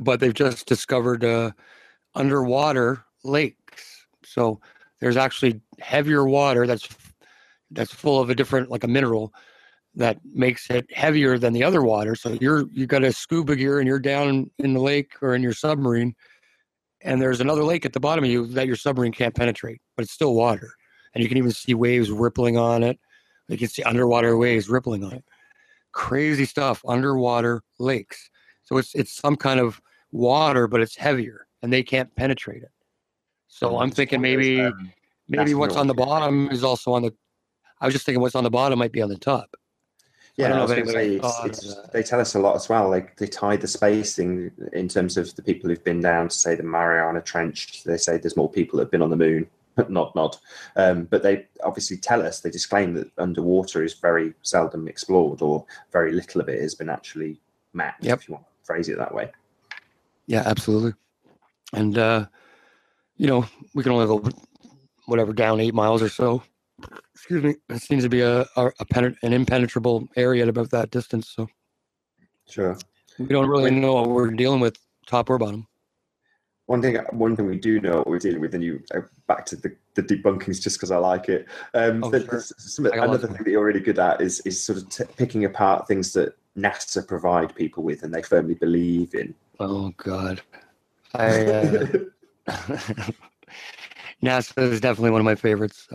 But they've just discovered underwater lakes. So there's actually heavier water that's full of a different, like a mineral, that makes it heavier than the other water. So you got a scuba gear and you're down in the lake or in your submarine, and there's another lake at the bottom of you that your submarine can't penetrate, but it's still water. And you can even see waves rippling on it. You can see underwater waves rippling on it. Crazy stuff, underwater lakes. So it's some kind of water, but it's heavier, and they can't penetrate it. So I'm thinking maybe what's on the bottom is also on the. I was just thinking what's on the bottom might be on the top. Yeah, I was going to say, they tell us a lot as well. Like they tie the spacing in terms of the people who've been down to, say, the Mariana Trench. They say there's more people that have been on the moon. Not. But they obviously tell us, they disclaim that underwater is very seldom explored, or very little of it has been actually mapped, if you want to phrase it that way. Yeah, absolutely. And, we can only go, down 8 miles or so. Excuse me. It seems to be an impenetrable area at about that distance. So, sure. We don't really know what we're dealing with, top or bottom. One thing we do know what we're dealing with, and you back to the debunkings just because I like it. Another thing that you're really good at is sort of picking apart things that NASA provide people with and they firmly believe in. Oh God, NASA is definitely one of my favorites.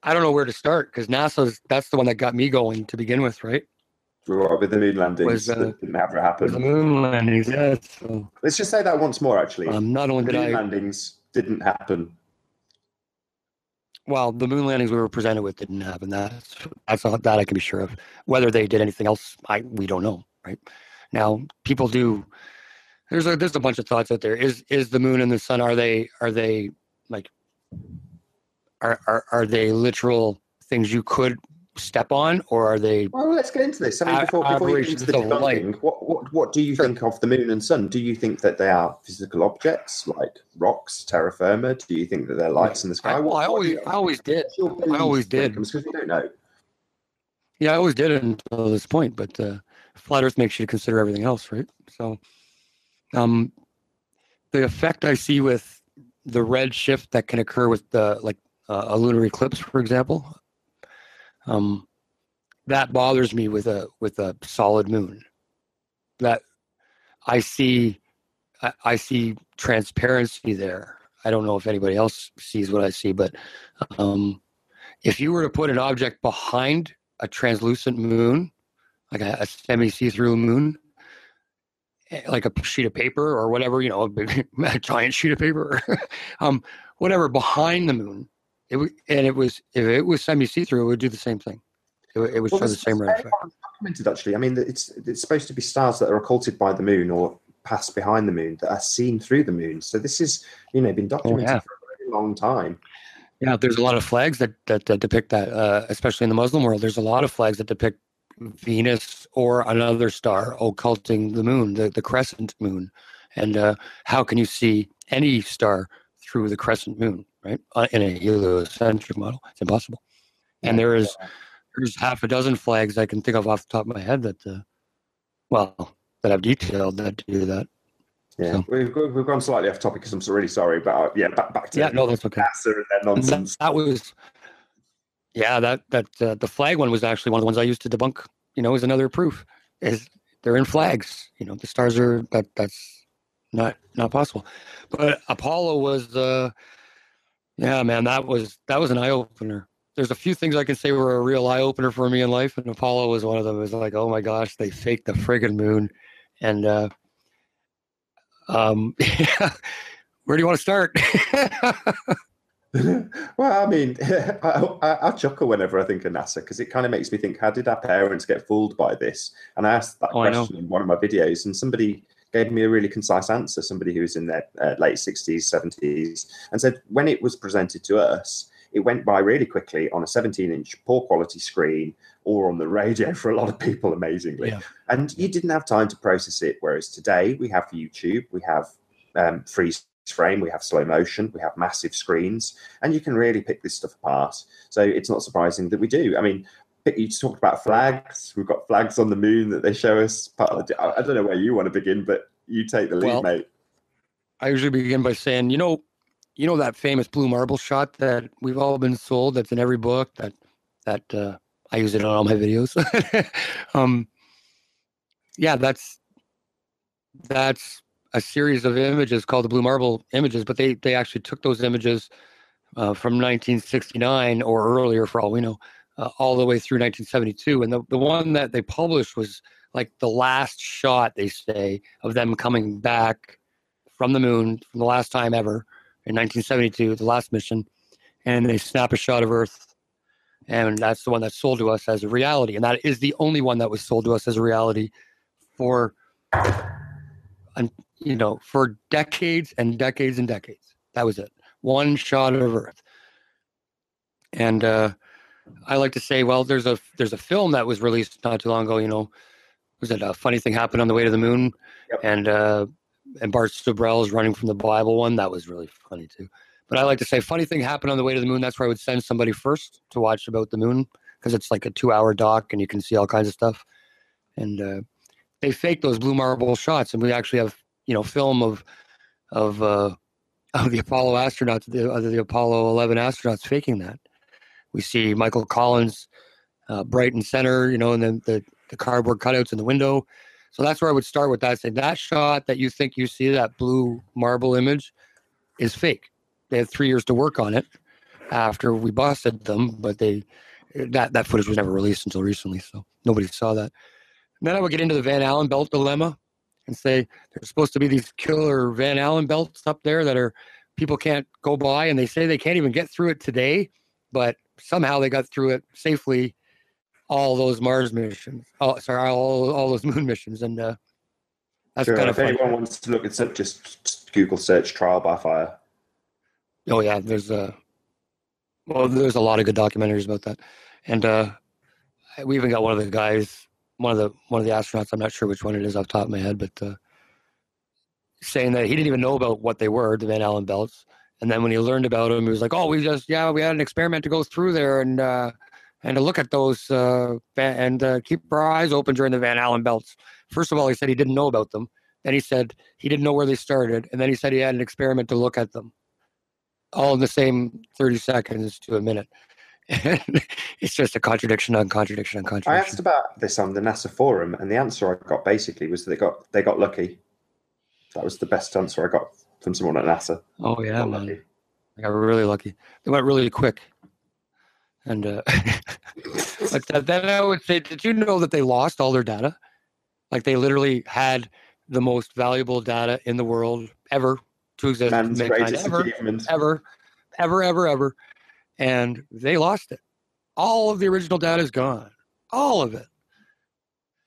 I don't know where to start because that's the one that got me going to begin with, right? With the moon landings that didn't ever happen. The moon landings, yeah. So, let's just say that once more, actually. Not only the moon landings didn't happen. Well, the moon landings we were presented with didn't happen. That I can be sure of. Whether they did anything else, we don't know, right? Now, people do. There's a bunch of thoughts out there. Is the moon and the sun, are they like are they literal things you could step on, or are they? Well, let's get into this. I mean, before you get into the debunking, what do you think of the moon and sun? Do you think that they are physical objects like rocks, terra firma? Do you think that they're lights in the sky? I always did. Because we don't know. Yeah, I always did until this point, but flat Earth makes you consider everything else, right? So, the effect I see with the red shift that can occur with a lunar eclipse, for example. That bothers me with a solid moon. That I see transparency there. I don't know if anybody else sees what I see, but if you were to put an object behind a translucent moon, like a semi-see-through moon, like a sheet of paper or whatever, a giant sheet of paper, whatever behind the moon, if it was semi-see-through, it would do the same thing. It would show the same red effect. Documented, actually. I mean, it's supposed to be stars that are occulted by the moon or pass behind the moon that are seen through the moon. So this is, been documented for a very long time. Yeah, there's a lot of flags that depict that, especially in the Muslim world. There's a lot of flags that depict Venus or another star occulting the moon, the crescent moon. And how can you see any star through the crescent moon, right? In a heliocentric model, it's impossible. And there's half a dozen flags I can think of off the top of my head that I've detailed that do that. Yeah, so. We've gone slightly off topic because I'm really sorry, but back to that's okay. NASA and their nonsense. That was the flag one was actually one of the ones I used to debunk. Is another proof. Is they're in flags. The stars are that's not possible. But Apollo was man, that was an eye opener. There's a few things I can say were a real eye opener for me in life, and Apollo was one of them. It was like, oh my gosh, they faked the friggin' moon, and where do you want to start? Well, I mean, I chuckle whenever I think of NASA because it kind of makes me think, how did our parents get fooled by this? And I asked that question in one of my videos, and somebody gave me a really concise answer, somebody who was in their late 60s, 70s, and said when it was presented to us, it went by really quickly on a 17-inch poor quality screen or on the radio for a lot of people, amazingly. Yeah. And you didn't have time to process it, whereas today we have YouTube, we have freeze frame, we have slow motion, we have massive screens, and you can really pick this stuff apart. So it's not surprising that we do. I mean, you talked about flags. We've got flags on the moon that they show us. I don't know where you want to begin, but you take the lead, mate. I usually begin by saying, you know that famous blue marble shot that we've all been sold, that's in every book, that I use it on all my videos. That's a series of images called the blue marble images, but they actually took those images from 1969 or earlier, for all we know, all the way through 1972. And the one that they published was like the last shot, they say, of them coming back from the moon from the last time ever in 1972, the last mission. And they snap a shot of Earth. And that's the one that's sold to us as a reality. And that is the only one that was sold to us as a reality for decades and decades and decades. That was it. One shot of Earth. And I like to say, well, there's a film that was released not too long ago, was it A Funny Thing Happened on the Way to the Moon? Yep. And Bart Sobrell's Running from the Bible one. That was really funny too. But I like to say, funny thing happened on the way to the moon. That's where I would send somebody first to watch about the moon, because it's like a 2-hour doc and you can see all kinds of stuff. And they fake those blue marble shots, and we actually have film of the Apollo astronauts, the Apollo 11 astronauts faking that. We see Michael Collins bright and center, and then the cardboard cutouts in the window. So that's where I would start with that. Say that shot that you think you see, that blue marble image, is fake. They had 3 years to work on it after we busted them, but that footage was never released until recently, so nobody saw that. And then I would get into the Van Allen belt dilemma and say there's supposed to be these killer Van Allen belts up there that people can't go by, and they say they can't even get through it today, but somehow they got through it safely. All those Mars missions, all those moon missions, and that's kind of fun. If anyone wants to look it up, just Google search trial by fire. Oh yeah, there's a lot of good documentaries about that, and we even got one of the guys, one of the astronauts. I'm not sure which one it is off the top of my head, but saying that he didn't even know about what they were, the Van Allen belts, and then when he learned about them, he was like, "Oh, we had an experiment to go through there and to look at those and keep our eyes open during the Van Allen belts." First of all, he said he didn't know about them. Then he said he didn't know where they started, and then he said he had an experiment to look at them. All in the same 30 seconds to a minute. It's just a contradiction on contradiction on contradiction. I asked about this on the NASA forum, and the answer I got basically was they got lucky. That was the best answer I got from someone at NASA. Oh yeah, man. Lucky. I got really lucky. They went really quick. And but then I would say, did you know that they lost all their data? Like they literally had the most valuable data in the world ever to exist. Man's greatest achievement. Ever. And they lost it. All of the original data is gone. All of it.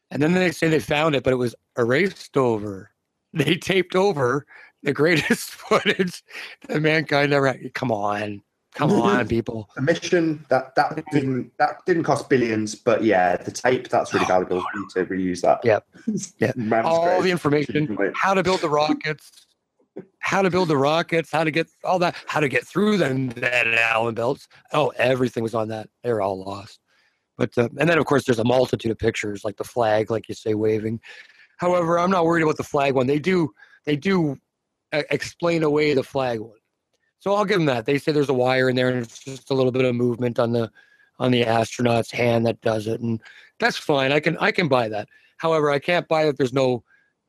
And then they say they found it, but it was erased over. They taped over the greatest footage that mankind ever had. Come on. Come on, people. The mission that didn't cost billions, but yeah, the tape that's really valuable. You need to reuse that. Yeah. Man's All great. the information, how to build the rockets, how to get all that, how to get through them, that Allen belts. Oh, everything was on that. They're all lost. But and then of course there's a multitude of pictures, like the flag, like you say, waving. However, I'm not worried about the flag one. They do explain away the flag one. So I'll give them that. They say there's a wire in there, and it's just a little bit of movement on the astronaut's hand that does it, and that's fine. I can buy that. However, I can't buy that there's no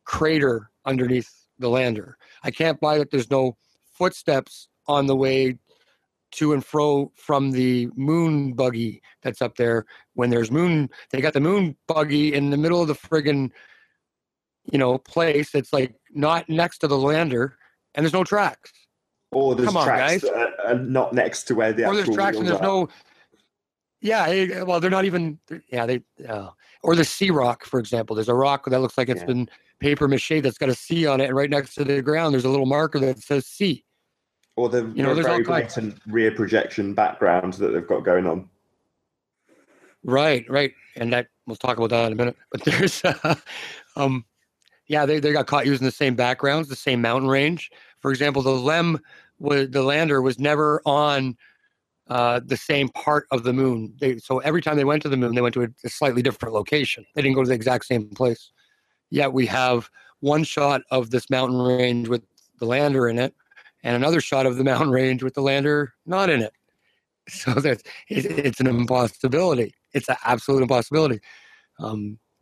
crater underneath the lander. I can't buy that there's no footsteps on the way to and fro from the moon buggy that's up there. When there's they got the moon buggy in the middle of the friggin', place. It's like not next to the lander, and there's no tracks. Or there's tracks guys. that are not next to where the or there's tracks and there's no. Yeah, well, they're not even. Yeah, or the sea rock, for example. There's a rock that looks like it's been paper mache that's got a C on it, and right next to the ground, there's a little marker that says C. Or the very blatant rear projection background that they've got going on. Right, and we'll talk about that in a minute. But there's, they got caught using the same backgrounds, the same mountain range. For example, the lander was never on the same part of the moon. So every time they went to the moon, they went to a slightly different location. They didn't go to the exact same place. Yet we have one shot of this mountain range with the lander in it, and another shot of the mountain range with the lander not in it. So it's an impossibility. It's an absolute impossibility.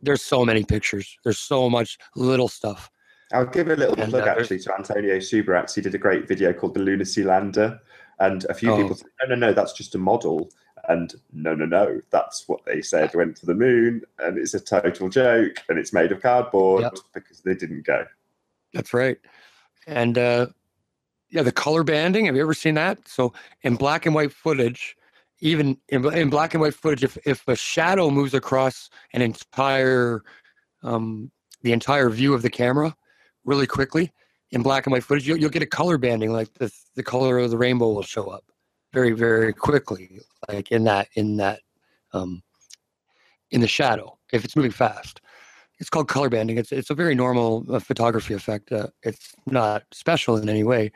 There's so many pictures. There's so much little stuff. I'll give a little plug actually to Antonio Subarax. He did a great video called The Lunacy Lander. And a few people said, no, that's just a model. And no, that's what they said went to the moon. And it's a total joke. And it's made of cardboard because they didn't go. That's right. And the color banding. Have you ever seen that? So in black and white footage, even in black and white footage, if a shadow moves across an entire, the entire view of the camera really quickly, in black and white footage, you'll get a color banding, like the color of the rainbow will show up very, very quickly, like in the shadow, if it's moving fast. It's called color banding. It's a very normal photography effect. It's not special in any way,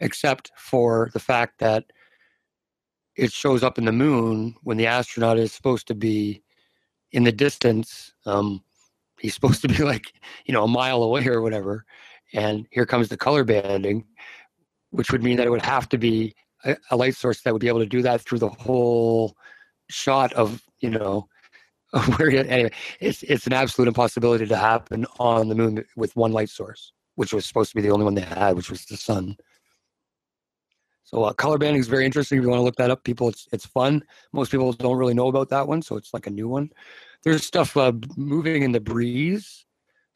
except for the fact that it shows up in the moon when the astronaut is supposed to be in the distance. He's supposed to be like, a mile away or whatever. And here comes the color banding, which would mean that it would have to be a light source that would be able to do that through the whole shot of, anyway, it's an absolute impossibility to happen on the moon with one light source, which was supposed to be the only one they had, which was the sun. So color banding is very interesting. If you want to look that up, people, it's fun. Most people don't really know about that one, so it's like a new one. There's stuff moving in the breeze.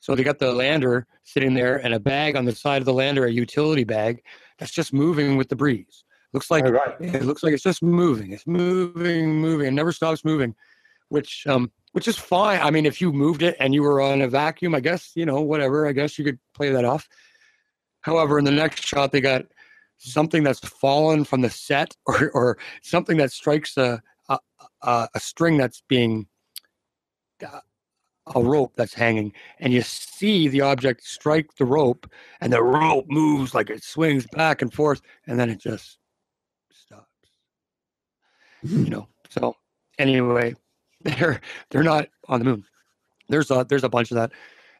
So they got the lander sitting there and a bag on the side of the lander, a utility bag that's just moving with the breeze. Looks like It looks like it's just moving. It's moving. It never stops moving, which is fine. I mean, if you moved it and you were on a vacuum, I guess, whatever. I guess you could play that off. However, in the next shot, they got something that's fallen from the set or something that strikes a string that's being a rope that's hanging, and you see the object strike the rope, and the rope moves like it swings back and forth, and then it just stops. So anyway, they're not on the moon. There's a bunch of that,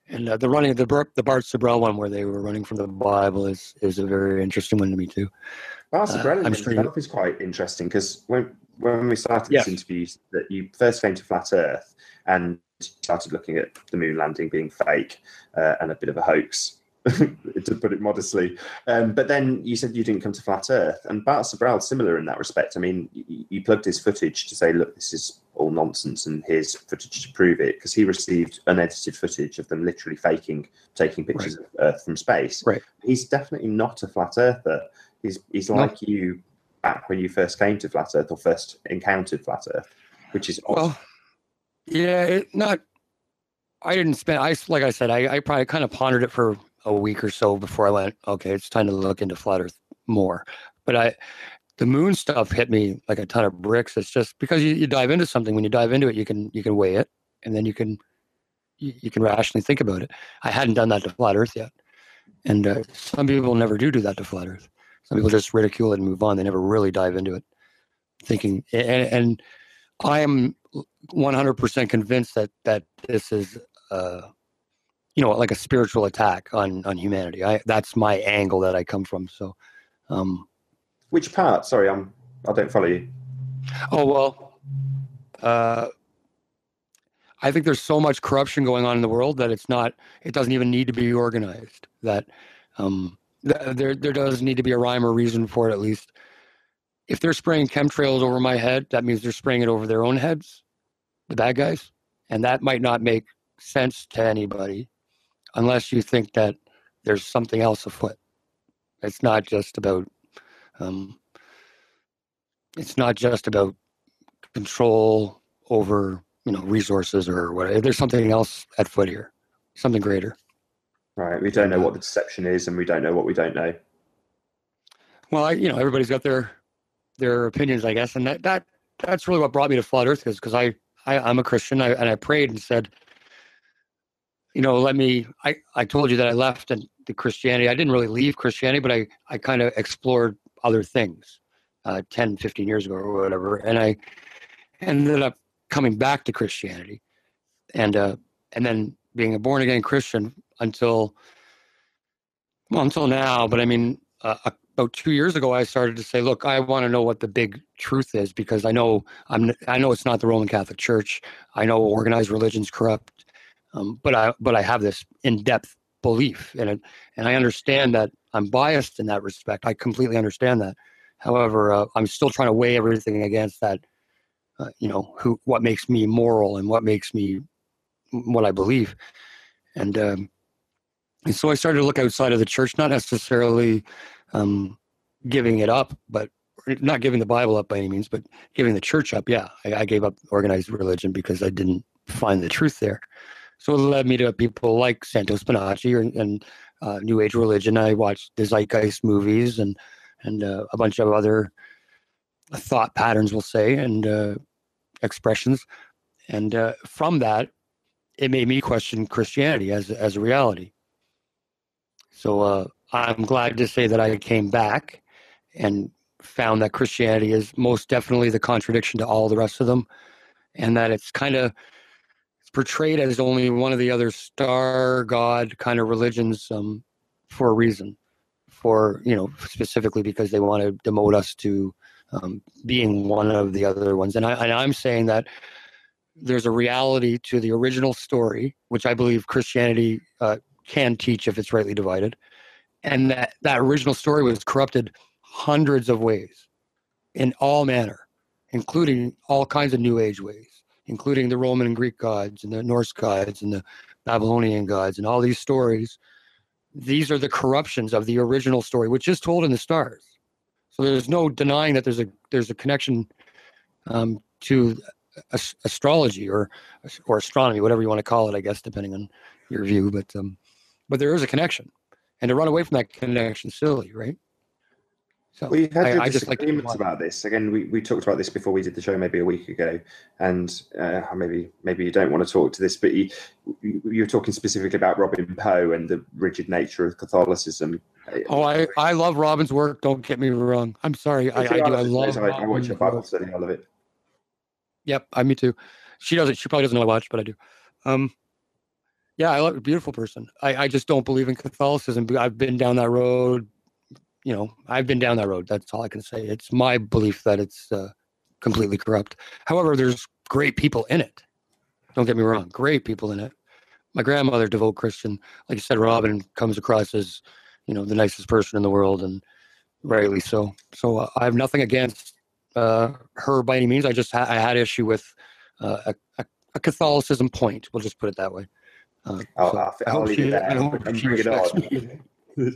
and the running the Bart Sibrel one where they were running from the Bible is a very interesting one to me too. Bart Sibrel himself is quite interesting because when we started this interview, that you first came to Flat Earth and started looking at the moon landing being fake and a bit of a hoax, to put it modestly. But then you said you didn't come to Flat Earth, and Bart Sibrel similar in that respect. I mean, you plugged his footage to say, look, this is all nonsense, and here's footage to prove it, because he received unedited footage of them literally taking pictures of Earth from space. Right. He's definitely not a Flat Earther. He's like you back when you first came to Flat Earth or first encountered Flat Earth, which is awesome. Yeah, I didn't spend, like I said, I probably kind of pondered it for a week or so before I went, okay, it's time to look into Flat Earth more. But the moon stuff hit me like a ton of bricks. It's just because you dive into something. When you dive into it, you can weigh it, and then you can rationally think about it. I hadn't done that to flat Earth yet, and some people never do that to flat Earth. Some people just ridicule it and move on. They never really dive into it, thinking. And I am 100% convinced that this is, like a spiritual attack on humanity. That's my angle that I come from. So. Which part? Sorry, I don't follow you. Oh, well, I think there's so much corruption going on in the world that it doesn't even need to be organized. That there does need to be a rhyme or reason for it, at least. If they're spraying chemtrails over my head, that means they're spraying it over their own heads, the bad guys. And that might not make sense to anybody unless you think that there's something else afoot. It's not just about control over, resources or whatever. There's something else at foot here, something greater. Right. We don't know what the deception is, and we don't know what we don't know. Well, everybody's got their opinions, I guess, and that's really what brought me to flat Earth, because I'm a Christian, and I prayed and said, I told you that I left the Christianity. I didn't really leave Christianity, but I kind of explored other things 10, 15 years ago or whatever. And I ended up coming back to Christianity and then being a born again Christian until now. But I mean, about 2 years ago, I started to say, look, I want to know what the big truth is, because I know it's not the Roman Catholic Church. I know organized religion's corrupt. But I have this in-depth belief in it, and I understand that I'm biased in that respect. I completely understand that. However, I'm still trying to weigh everything against that. What makes me moral and what makes me what I believe, and so I started to look outside of the church, not necessarily giving it up, but not giving the Bible up by any means, but giving the church up. Yeah, I gave up organized religion because I didn't find the truth there. So it led me to people like Santo Spinaci and New Age religion. I watched the Zeitgeist movies and a bunch of other thought patterns, we'll say, and expressions. And from that, it made me question Christianity as a reality. So I'm glad to say that I came back and found that Christianity is most definitely the contradiction to all the rest of them, and that it's kind of portrayed as only one of the other star god kind of religions for a reason, specifically because they want to demote us to being one of the other ones. And I'm saying that there's a reality to the original story, which I believe Christianity can teach if it's rightly divided, and that original story was corrupted hundreds of ways in all manner, including all kinds of New Age ways, including the Roman and Greek gods and the Norse gods and the Babylonian gods and all these stories. These are the corruptions of the original story, which is told in the stars. So there's no denying that there's a connection to astrology or astronomy, whatever you want to call it, I guess, depending on your view. But there is a connection, and to run away from that connection is silly, right? So we had disagreements about this. Again, we talked about this before we did the show maybe a week ago, and maybe you don't want to talk to this, but you were talking specifically about Robin Poe and the rigid nature of Catholicism. Oh, I love Robin's work. Don't get me wrong. I'm sorry. I do. I love. I watch your Bible study. I love it. Yep, me too. She doesn't. She probably doesn't know I watch, but I do. Yeah, I love a beautiful person. I just don't believe in Catholicism. I've been down that road. I've been down that road. That's all I can say. It's my belief that it's completely corrupt. However, there's great people in it. Don't get me wrong. Great people in it. My grandmother, devout Christian. Like you said, Robin comes across as, the nicest person in the world, and rightly so. So I have nothing against her by any means. I had issue with a Catholicism point. We'll just put it that way. I'll leave it there. She respects me.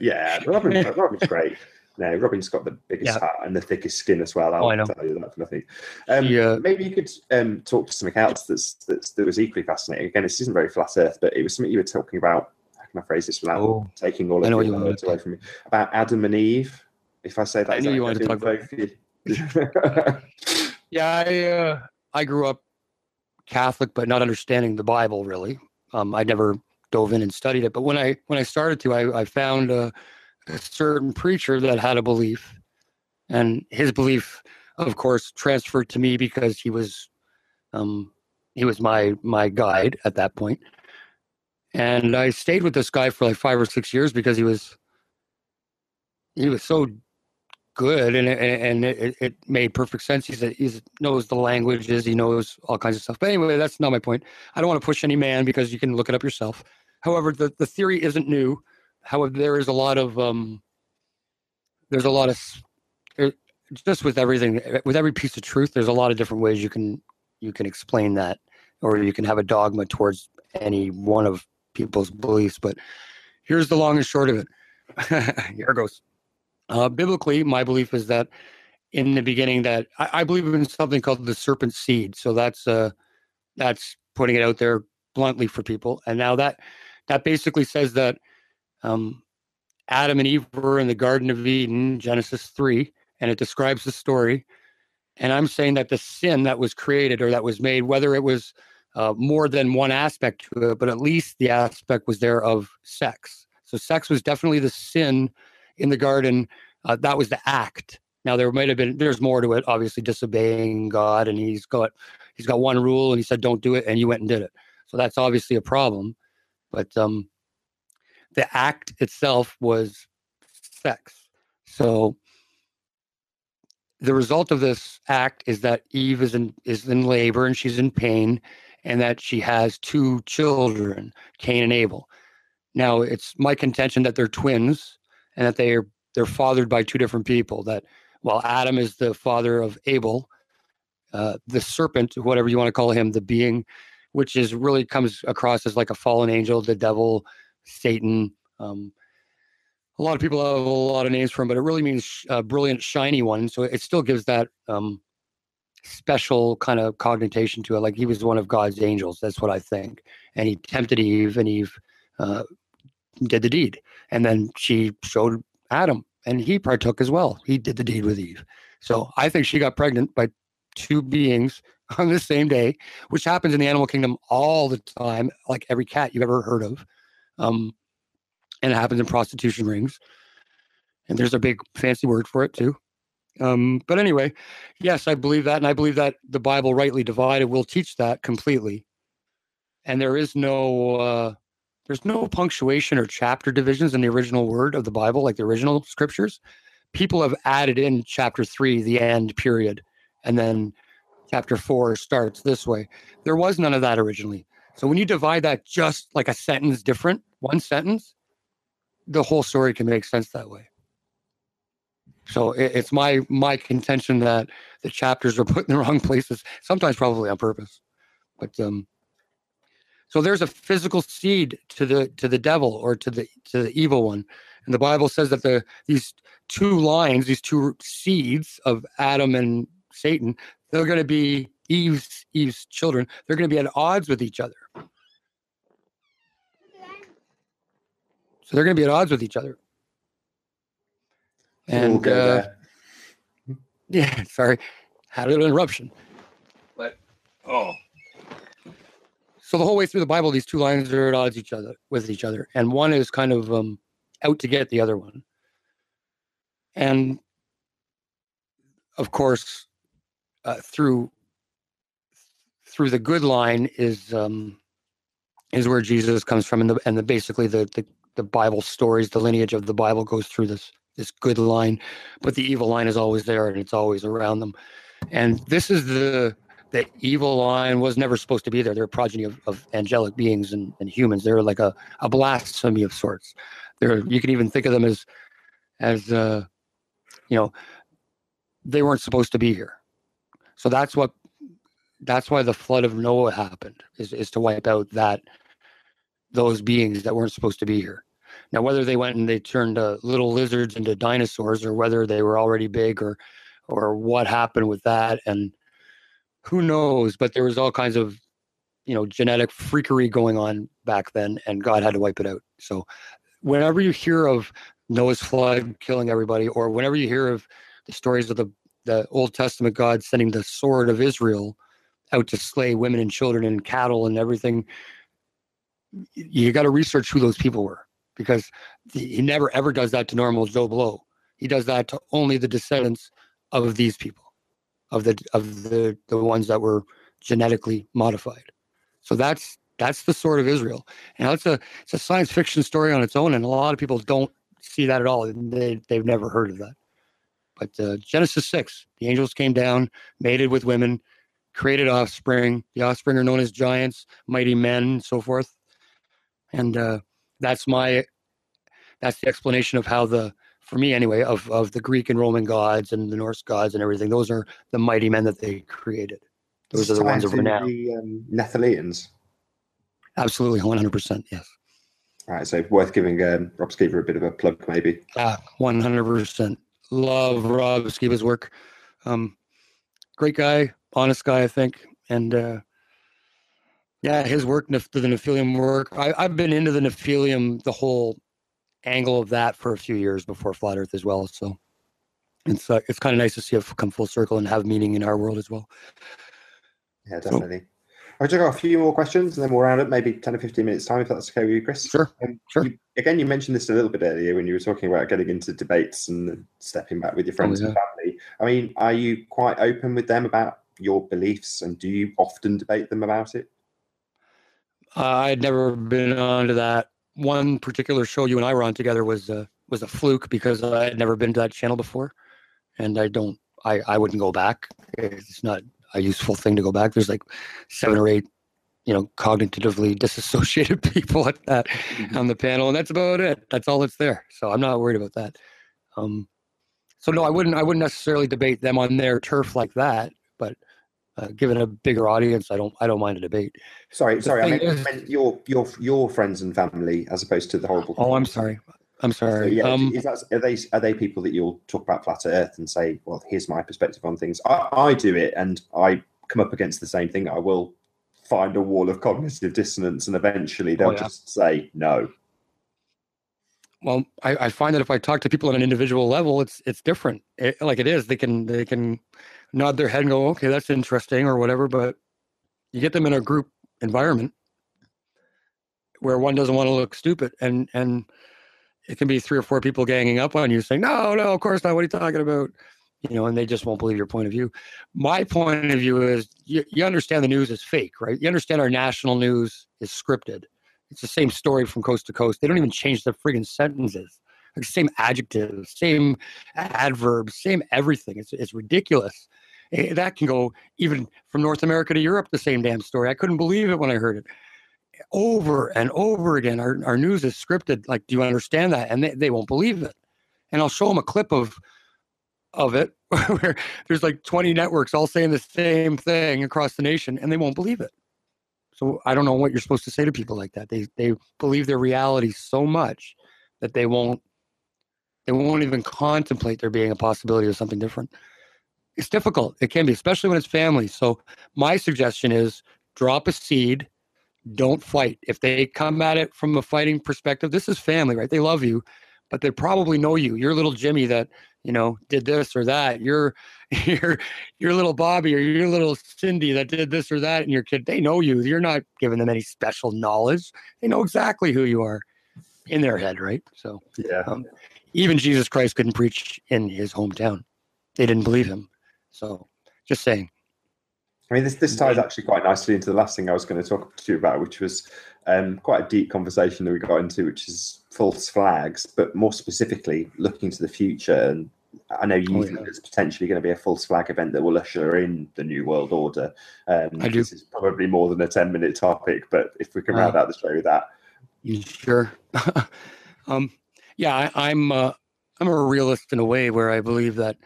Yeah, Robin's great. No, Robin's got the biggest heart and the thickest skin as well. I'll tell you that for nothing. Maybe you could talk to something else that was equally fascinating. Again, this isn't very flat Earth, but it was something you were talking about. How can I phrase this without taking all of your words away from me? About Adam and Eve. If I say that, I knew you wanted to talk about. Yeah, I grew up Catholic, but not understanding the Bible really. I never dove in and studied it, but when I started to, I found a certain preacher that had a belief, and his belief, of course, transferred to me because he was my guide at that point, and I stayed with this guy for like 5 or 6 years because he was so good, and it made perfect sense. He knows the languages, he knows all kinds of stuff. But anyway, that's not my point. I don't want to push any man because you can look it up yourself. However, the theory isn't new. However, there's a lot of just with everything, with every piece of truth, there's a lot of different ways you can explain that, or you can have a dogma towards any one of people's beliefs. But here's the long and short of it. Here it goes. Biblically, my belief is that in the beginning, that I believe in something called the serpent seed. So that's putting it out there bluntly for people. And now that basically says that Adam and Eve were in the Garden of Eden, Genesis 3, and it describes the story. And I'm saying that the sin that was created or that was made, whether it was more than one aspect to it, but at least the aspect was there of sex. So sex was definitely the sin in the garden. That was the act. Now there's more to it, obviously disobeying God, and he's got one rule, and he said don't do it, and you went and did it. So that's obviously a problem. But the act itself was sex. So the result of this act is that Eve is in labor and she's in pain, and that she has 2 children, Cain and Abel. Now it's my contention that they're twins and that they're fathered by 2 different people. That while Adam is the father of Abel, the serpent, whatever you want to call him, the being, which is really comes across as like a fallen angel, the devil, Satan. A lot of people have a lot of names for him, but it really means brilliant, shiny one. So it still gives that special kind of connotation to it. Like he was one of God's angels. That's what I think. And he tempted Eve, and Eve did the deed. And then she showed Adam, and he partook as well. He did the deed with Eve. So I think she got pregnant by 2 beings on the same day, which happens in the animal kingdom all the time, like every cat you've ever heard of. And it happens in prostitution rings. And there's a big fancy word for it too. But anyway, yes, I believe that. And I believe that the Bible rightly divided will teach that completely. And there's no punctuation or chapter divisions in the original word of the Bible, like the original scriptures. People have added in chapter 3, the end period. And then chapter 4 starts this way. There was none of that originally. So when you divide that just like a sentence different, one sentence, the whole story can make sense that way. So it's my contention that the chapters are put in the wrong places, sometimes probably on purpose. But so there's a physical seed to the devil, or to the evil one, and the Bible says that these 2 lines, these 2 seeds of Adam and Satan, they're going to be Eve's children. They're going to be at odds with each other. So they're going to be at odds with each other. And yeah, sorry, had a little interruption. But so the whole way through the Bible, these 2 lines are at odds with each other, and one is kind of out to get the other one. And of course, through the good line is where Jesus comes from, and basically the Bible stories, the lineage of the Bible goes through this good line, but the evil line is always there, and it's always around them. And this is the evil line was never supposed to be there. They're a progeny of angelic beings and humans. They're like a blasphemy of sorts. You can even think of them as they weren't supposed to be here. So that's why the flood of Noah happened, is to wipe out those beings that weren't supposed to be here. Now, whether they went and they turned little lizards into dinosaurs, or whether they were already big, or what happened with that, and who knows, but there was all kinds of, genetic freakery going on back then, and God had to wipe it out. So whenever you hear of Noah's flood killing everybody, or whenever you hear of the stories of the Old Testament God sending the sword of Israel out to slay women and children and cattle and everything. You got to research who those people were, because he never ever does that to normal Joe Blow. He does that to only the descendants of these people, of the ones that were genetically modified. So that's the sword of Israel. And it's a science fiction story on its own, and a lot of people don't see that at all. They've never heard of that. But Genesis 6, the angels came down, mated with women, created offspring. The offspring are known as giants, mighty men, and so forth. And that's the explanation of how for me anyway, of the Greek and Roman gods and the Norse gods and everything. Those are the mighty men that they created. Those are the ones of renown. The Nephilims. Absolutely, 100%, yes. All right, so worth giving Rob Skiba a bit of a plug, maybe. 100%. Love Rob Skiba's work. Great guy, honest guy, I think. And his work, the Nephilium work. I've been into the Nephilium, the whole angle of that for a few years before Flat Earth as well. So it's kind of nice to see it come full circle and have meaning in our world as well. Yeah, definitely. I've just got a few more questions, and then we'll round up maybe 10 or 15 minutes time, if that's okay with you, Chris. Sure. Sure. You mentioned this a little bit earlier when you were talking about getting into debates and stepping back with your friends and family. I mean, are you quite open with them about your beliefs, and do you often debate them about it? I'd never been onto that. One particular show you and I were on together was a fluke, because I had never been to that channel before, and I wouldn't go back. It's not a useful thing to go back. There's like 7 or 8, cognitively disassociated people at that on the panel, and that's about it. That's all that's there. So I'm not worried about that. So no, I wouldn't necessarily debate them on their turf like that, but given a bigger audience, I don't mind a debate. Sorry. I meant your friends and family as opposed to the horrible. Oh, I'm sorry. So, yeah, are they people that you'll talk about Flat Earth and say, well, here's my perspective on things? I do it, and I come up against the same thing. I will find a wall of cognitive dissonance, and eventually they'll just say no. Well, I find that if I talk to people on an individual level, it's different. They can nod their head and go, okay, that's interesting or whatever. But you get them in a group environment where one doesn't want to look stupid, and it can be 3 or 4 people ganging up on you saying, no, of course not. What are you talking about? And they just won't believe your point of view. My point of view is you understand the news is fake, right? You understand our national news is scripted. It's the same story from coast to coast. They don't even change the friggin' sentences. Like same adjectives, same adverbs, same everything. It's ridiculous. That can go even from North America to Europe, the same damn story. I couldn't believe it when I heard it. Over and over again, our news is scripted. Like, do you understand that? And they won't believe it. And I'll show them a clip of it where there's like 20 networks all saying the same thing across the nation, and they won't believe it. So I don't know what you're supposed to say to people like that. They believe their reality so much that they won't even contemplate there being a possibility of something different. It's difficult. It can be, especially when it's family. So my suggestion is drop a seed. Don't fight. If they come at it from a fighting perspective, this is family, right? They love you, but they probably know you. You're little Jimmy that, did this or that. You're little Bobby or your little Cindy that did this or that, and your kid, they know you. You're not giving them any special knowledge. They know exactly who you are in their head, right? So even Jesus Christ couldn't preach in his hometown. They didn't believe him. So just saying. I mean, this ties actually quite nicely into the last thing I was going to talk to you about, which was quite a deep conversation that we got into, which is false flags, but more specifically looking to the future. And I know you think there's potentially going to be a false flag event that will usher in the New World Order. I do. This is probably more than a 10-minute topic, but if we can round out the show with that. Sure. I'm a realist in a way where I believe that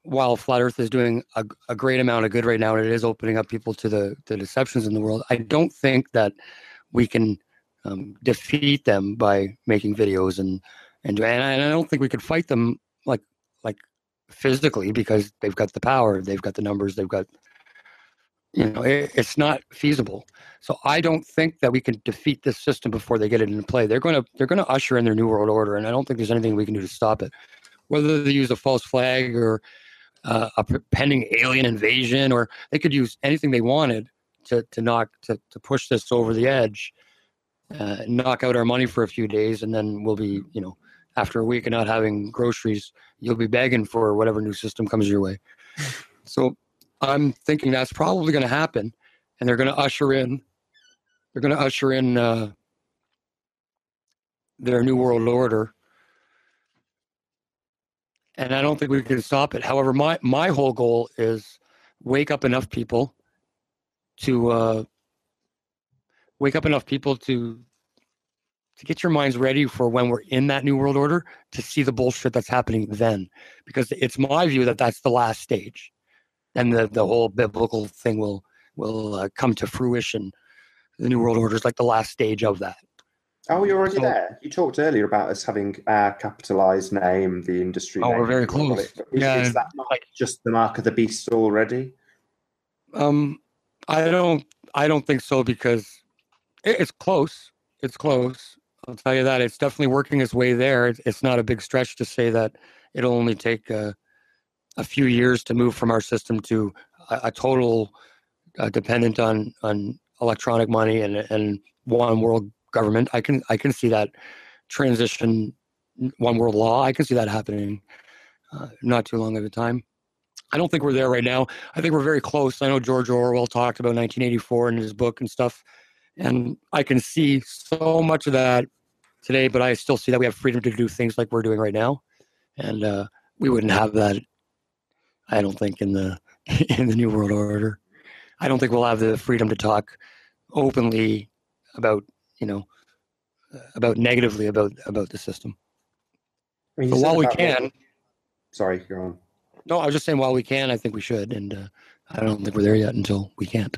while Flat Earth is doing a great amount of good right now, and it is opening up people to the deceptions in the world, I don't think that we can defeat them by making videos and I don't think we could fight them like physically, because they've got the power, they've got the numbers, they've got, it's not feasible. So I don't think that we can defeat this system before they get it into play. They're going to usher in their New World Order, and I don't think there's anything we can do to stop it. Whether they use a false flag or pending alien invasion, or they could use anything they wanted to push this over the edge, knock out our money for a few days, and then we'll be, after a week of not having groceries, you'll be begging for whatever new system comes your way. So I'm thinking that's probably going to happen, and they're going to usher in their new world order. And I don't think we can stop it. However, my whole goal is wake up enough people to get your minds ready for when we're in that new world order, to see the bullshit that's happening then. Because it's my view that that's the last stage. And the whole biblical thing will come to fruition. The new world order is like the last stage of that. Oh, you're already there. You talked earlier about us having our capitalized name, the industry name. We're very close. Is that not just the mark of the beast already? I don't think so, because it's close. It's close. I'll tell you that. It's definitely working its way there. It's not a big stretch to say that it'll only take a few years to move from our system to a total dependent on electronic money and one world government. I can see that transition, one world law. I can see that happening not too long at a time. I don't think we're there right now. I think we're very close. I know George Orwell talked about 1984 in his book and stuff, and I can see so much of that today, but I still see that we have freedom to do things like we're doing right now, and we wouldn't have that, I don't think, in the new world order. I don't think we'll have the freedom to talk openly about negatively about the system. I mean, so while we can, sorry, go on. No, I was just saying, while we can, I think we should, and I don't think we're there yet until we can't.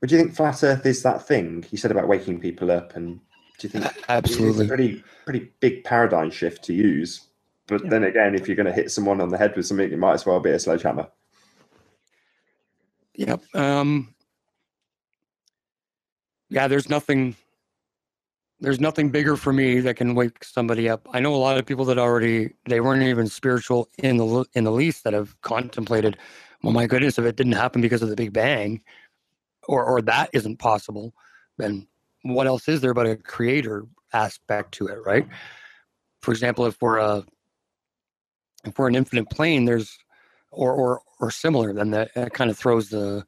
But do you think flat Earth is that thing you said about waking people up? And do you think absolutely it's a pretty big paradigm shift to use? But then again, if you're going to hit someone on the head with something, it might as well be a sledgehammer. Yep. Yeah, there's nothing bigger for me that can wake somebody up. I know a lot of people that they weren't even spiritual in the least, that have contemplated, well, my goodness, if it didn't happen because of the Big Bang, or that isn't possible, then what else is there but a creator aspect to it, right? For example, if we're an infinite plane, there's or similar, then that kind of throws the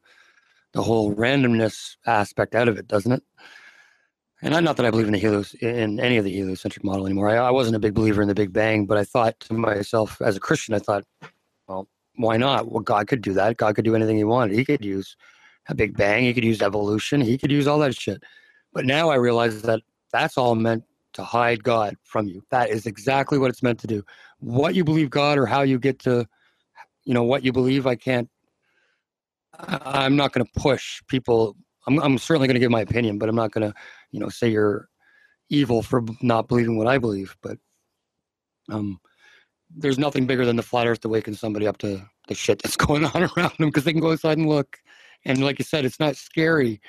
whole randomness aspect out of it, doesn't it? And not that I believe in any of the heliocentric model anymore. I wasn't a big believer in the Big Bang, but I thought to myself, as a Christian, well, why not? Well, God could do that. God could do anything he wanted. He could use a Big Bang. He could use evolution. He could use all that shit. But now I realize that that's all meant to hide God from you. That is exactly what it's meant to do. What you believe God, or how you get to, what you believe, I'm not going to push people. I'm certainly going to give my opinion, but I'm not going to, say you're evil for not believing what I believe. But there's nothing bigger than the flat Earth to waken somebody up to the shit that's going on around them, because they can go outside and look. And like you said, it's not scary,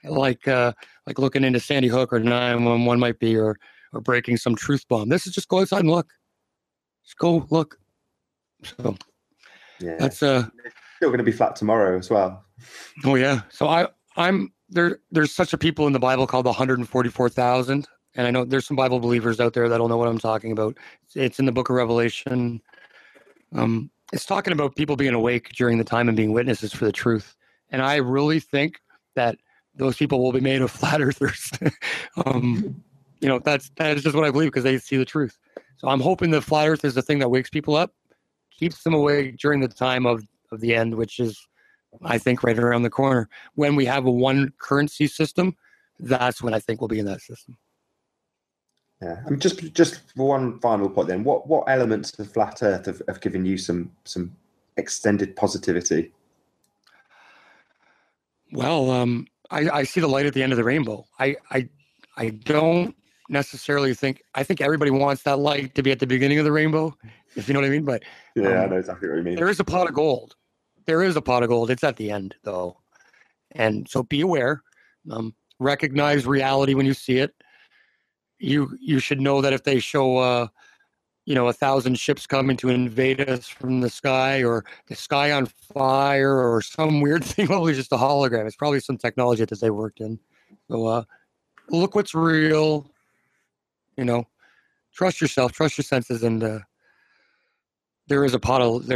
like looking into Sandy Hook or 911 might be, or breaking some truth bomb. This is just go outside and look. Just go look. So yeah, that's still going to be flat tomorrow as well. Oh yeah. So I'm there. There's such a people in the Bible called the 144,000, and I know there's some Bible believers out there that'll know what I'm talking about. It's in the Book of Revelation. It's talking about people being awake during the time and being witnesses for the truth. And I really think that those people will be made of flat earthers. That is just what I believe, because they see the truth. So I'm hoping the flat Earth is the thing that wakes people up, keeps them awake during the time of the end, which is, I think, right around the corner. When we have a one currency system, that's when I think we'll be in that system. Yeah, I mean, just one final point then. What elements of flat Earth have given you some extended positivity? Well, I see the light at the end of the rainbow. I don't necessarily think. I think everybody wants that light to be at the beginning of the rainbow, if you know what I mean. But yeah, I know exactly what you mean. There is a pot of gold. It's at the end, though, and so be aware. Recognize reality when you see it. You should know that if they show 1,000 ships coming to invade us from the sky, or the sky on fire, or some weird thing. Probably just a hologram. It's probably some technology that they worked in. So look what's real. Trust yourself, trust your senses, and there is a pot of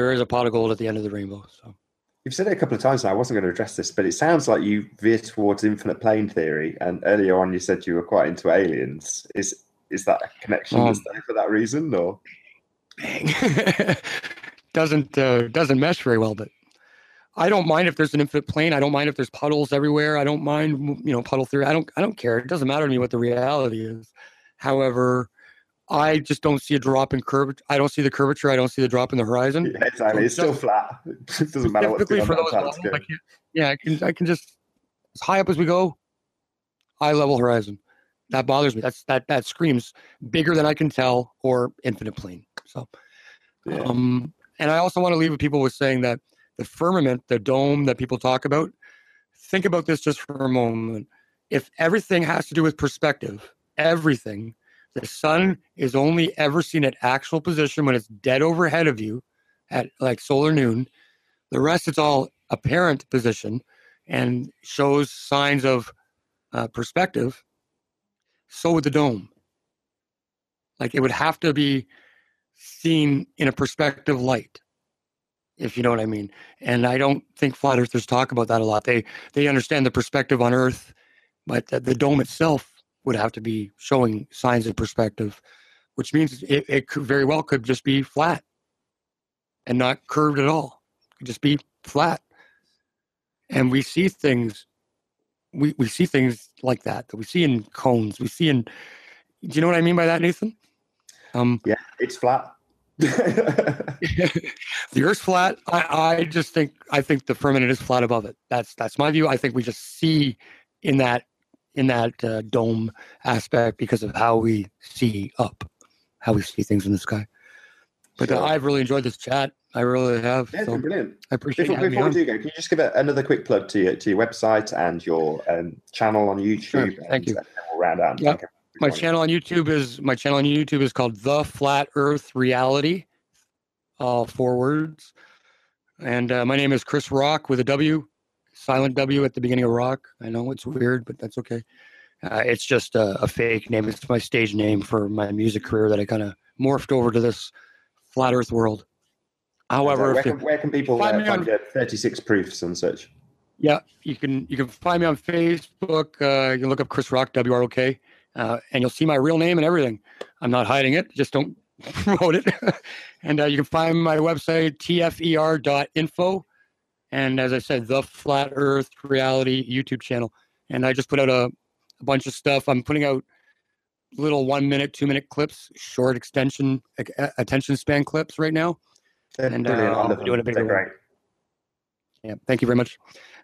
gold at the end of the rainbow. So You've said it a couple of times now. I wasn't going to address this, but it sounds like you veer towards infinite plane theory. And earlier on, you said you were quite into aliens. Is that a connection that's there for that reason, or doesn't mesh very well? But I don't mind if there's an infinite plane. I don't mind if there's puddles everywhere. I don't mind, puddle theory. I don't care. It doesn't matter to me what the reality is. However, I just don't see a drop in curvature. I don't see the curvature. I don't see the drop in the horizon. Yeah, exactly. So it's still flat. It doesn't matter what's going on that I can just, as high up as we go, high level horizon. That bothers me. That screams bigger than I can tell, or infinite plane. So, yeah. And I also want to leave people with saying that the firmament, the dome that people talk about, think about this just for a moment. If everything has to do with perspective, everything, the sun is only ever seen at actual position when it's dead overhead of you at like solar noon. The rest, it's all apparent position and shows signs of perspective. So would the dome. Like, it would have to be seen in a perspective light, if you know what I mean. And I don't think flat earthers talk about that a lot. They understand the perspective on Earth, but the dome itself would have to be showing signs of perspective, which means it could very well could just be flat and not curved at all. It could just be flat. And we see things, we see things like that we see in cones. Do you know what I mean by that, Nathan? Yeah, it's flat. The Earth's flat. I think the firmament is flat above it. That's my view. I think we just see in that dome aspect because of how we see up, how we see things in the sky. But Sure. I've really enjoyed this chat. I really have. Yeah, it's been brilliant. I appreciate it. Before we do go, can you just give another quick plug to your website and your channel on YouTube? Sure. Thank you. And we'll round out. Yep. My channel on YouTube is called The Flat Earth Reality, all 4 words. And my name is Chris Wrok with a W, silent W at the beginning of Wrok. I know it's weird, but that's okay. It's just a fake name. It's my stage name for my music career that I kind of morphed over to this flat Earth world. However, where can people find your 36 proofs and such? Yeah, you can find me on Facebook. You can look up Chris Wrok, WROK, and you'll see my real name and everything. I'm not hiding it. Just don't promote it. And you can find my website, tfer.info. And as I said, The Flat Earth Reality YouTube channel. And I just put out a bunch of stuff. I'm putting out little 1 minute, 2 minute clips, short attention span clips right now. And I'll be doing a bigger one. Yeah, thank you very much.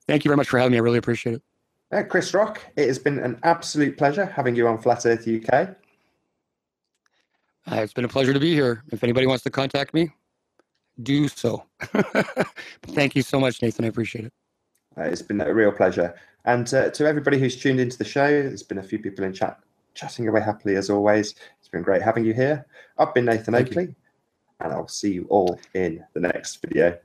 Thank you very much for having me. I really appreciate it. Chris Wrok, it has been an absolute pleasure having you on Flat Earth UK. It's been a pleasure to be here. If anybody wants to contact me, do so. Thank you so much, Nathan. I appreciate it. It's been a real pleasure. And to everybody who's tuned into the show, there's been a few people in chat chatting away happily as always. It's been great having you here. I've been Nathan Oakley, and I'll see you all in the next video.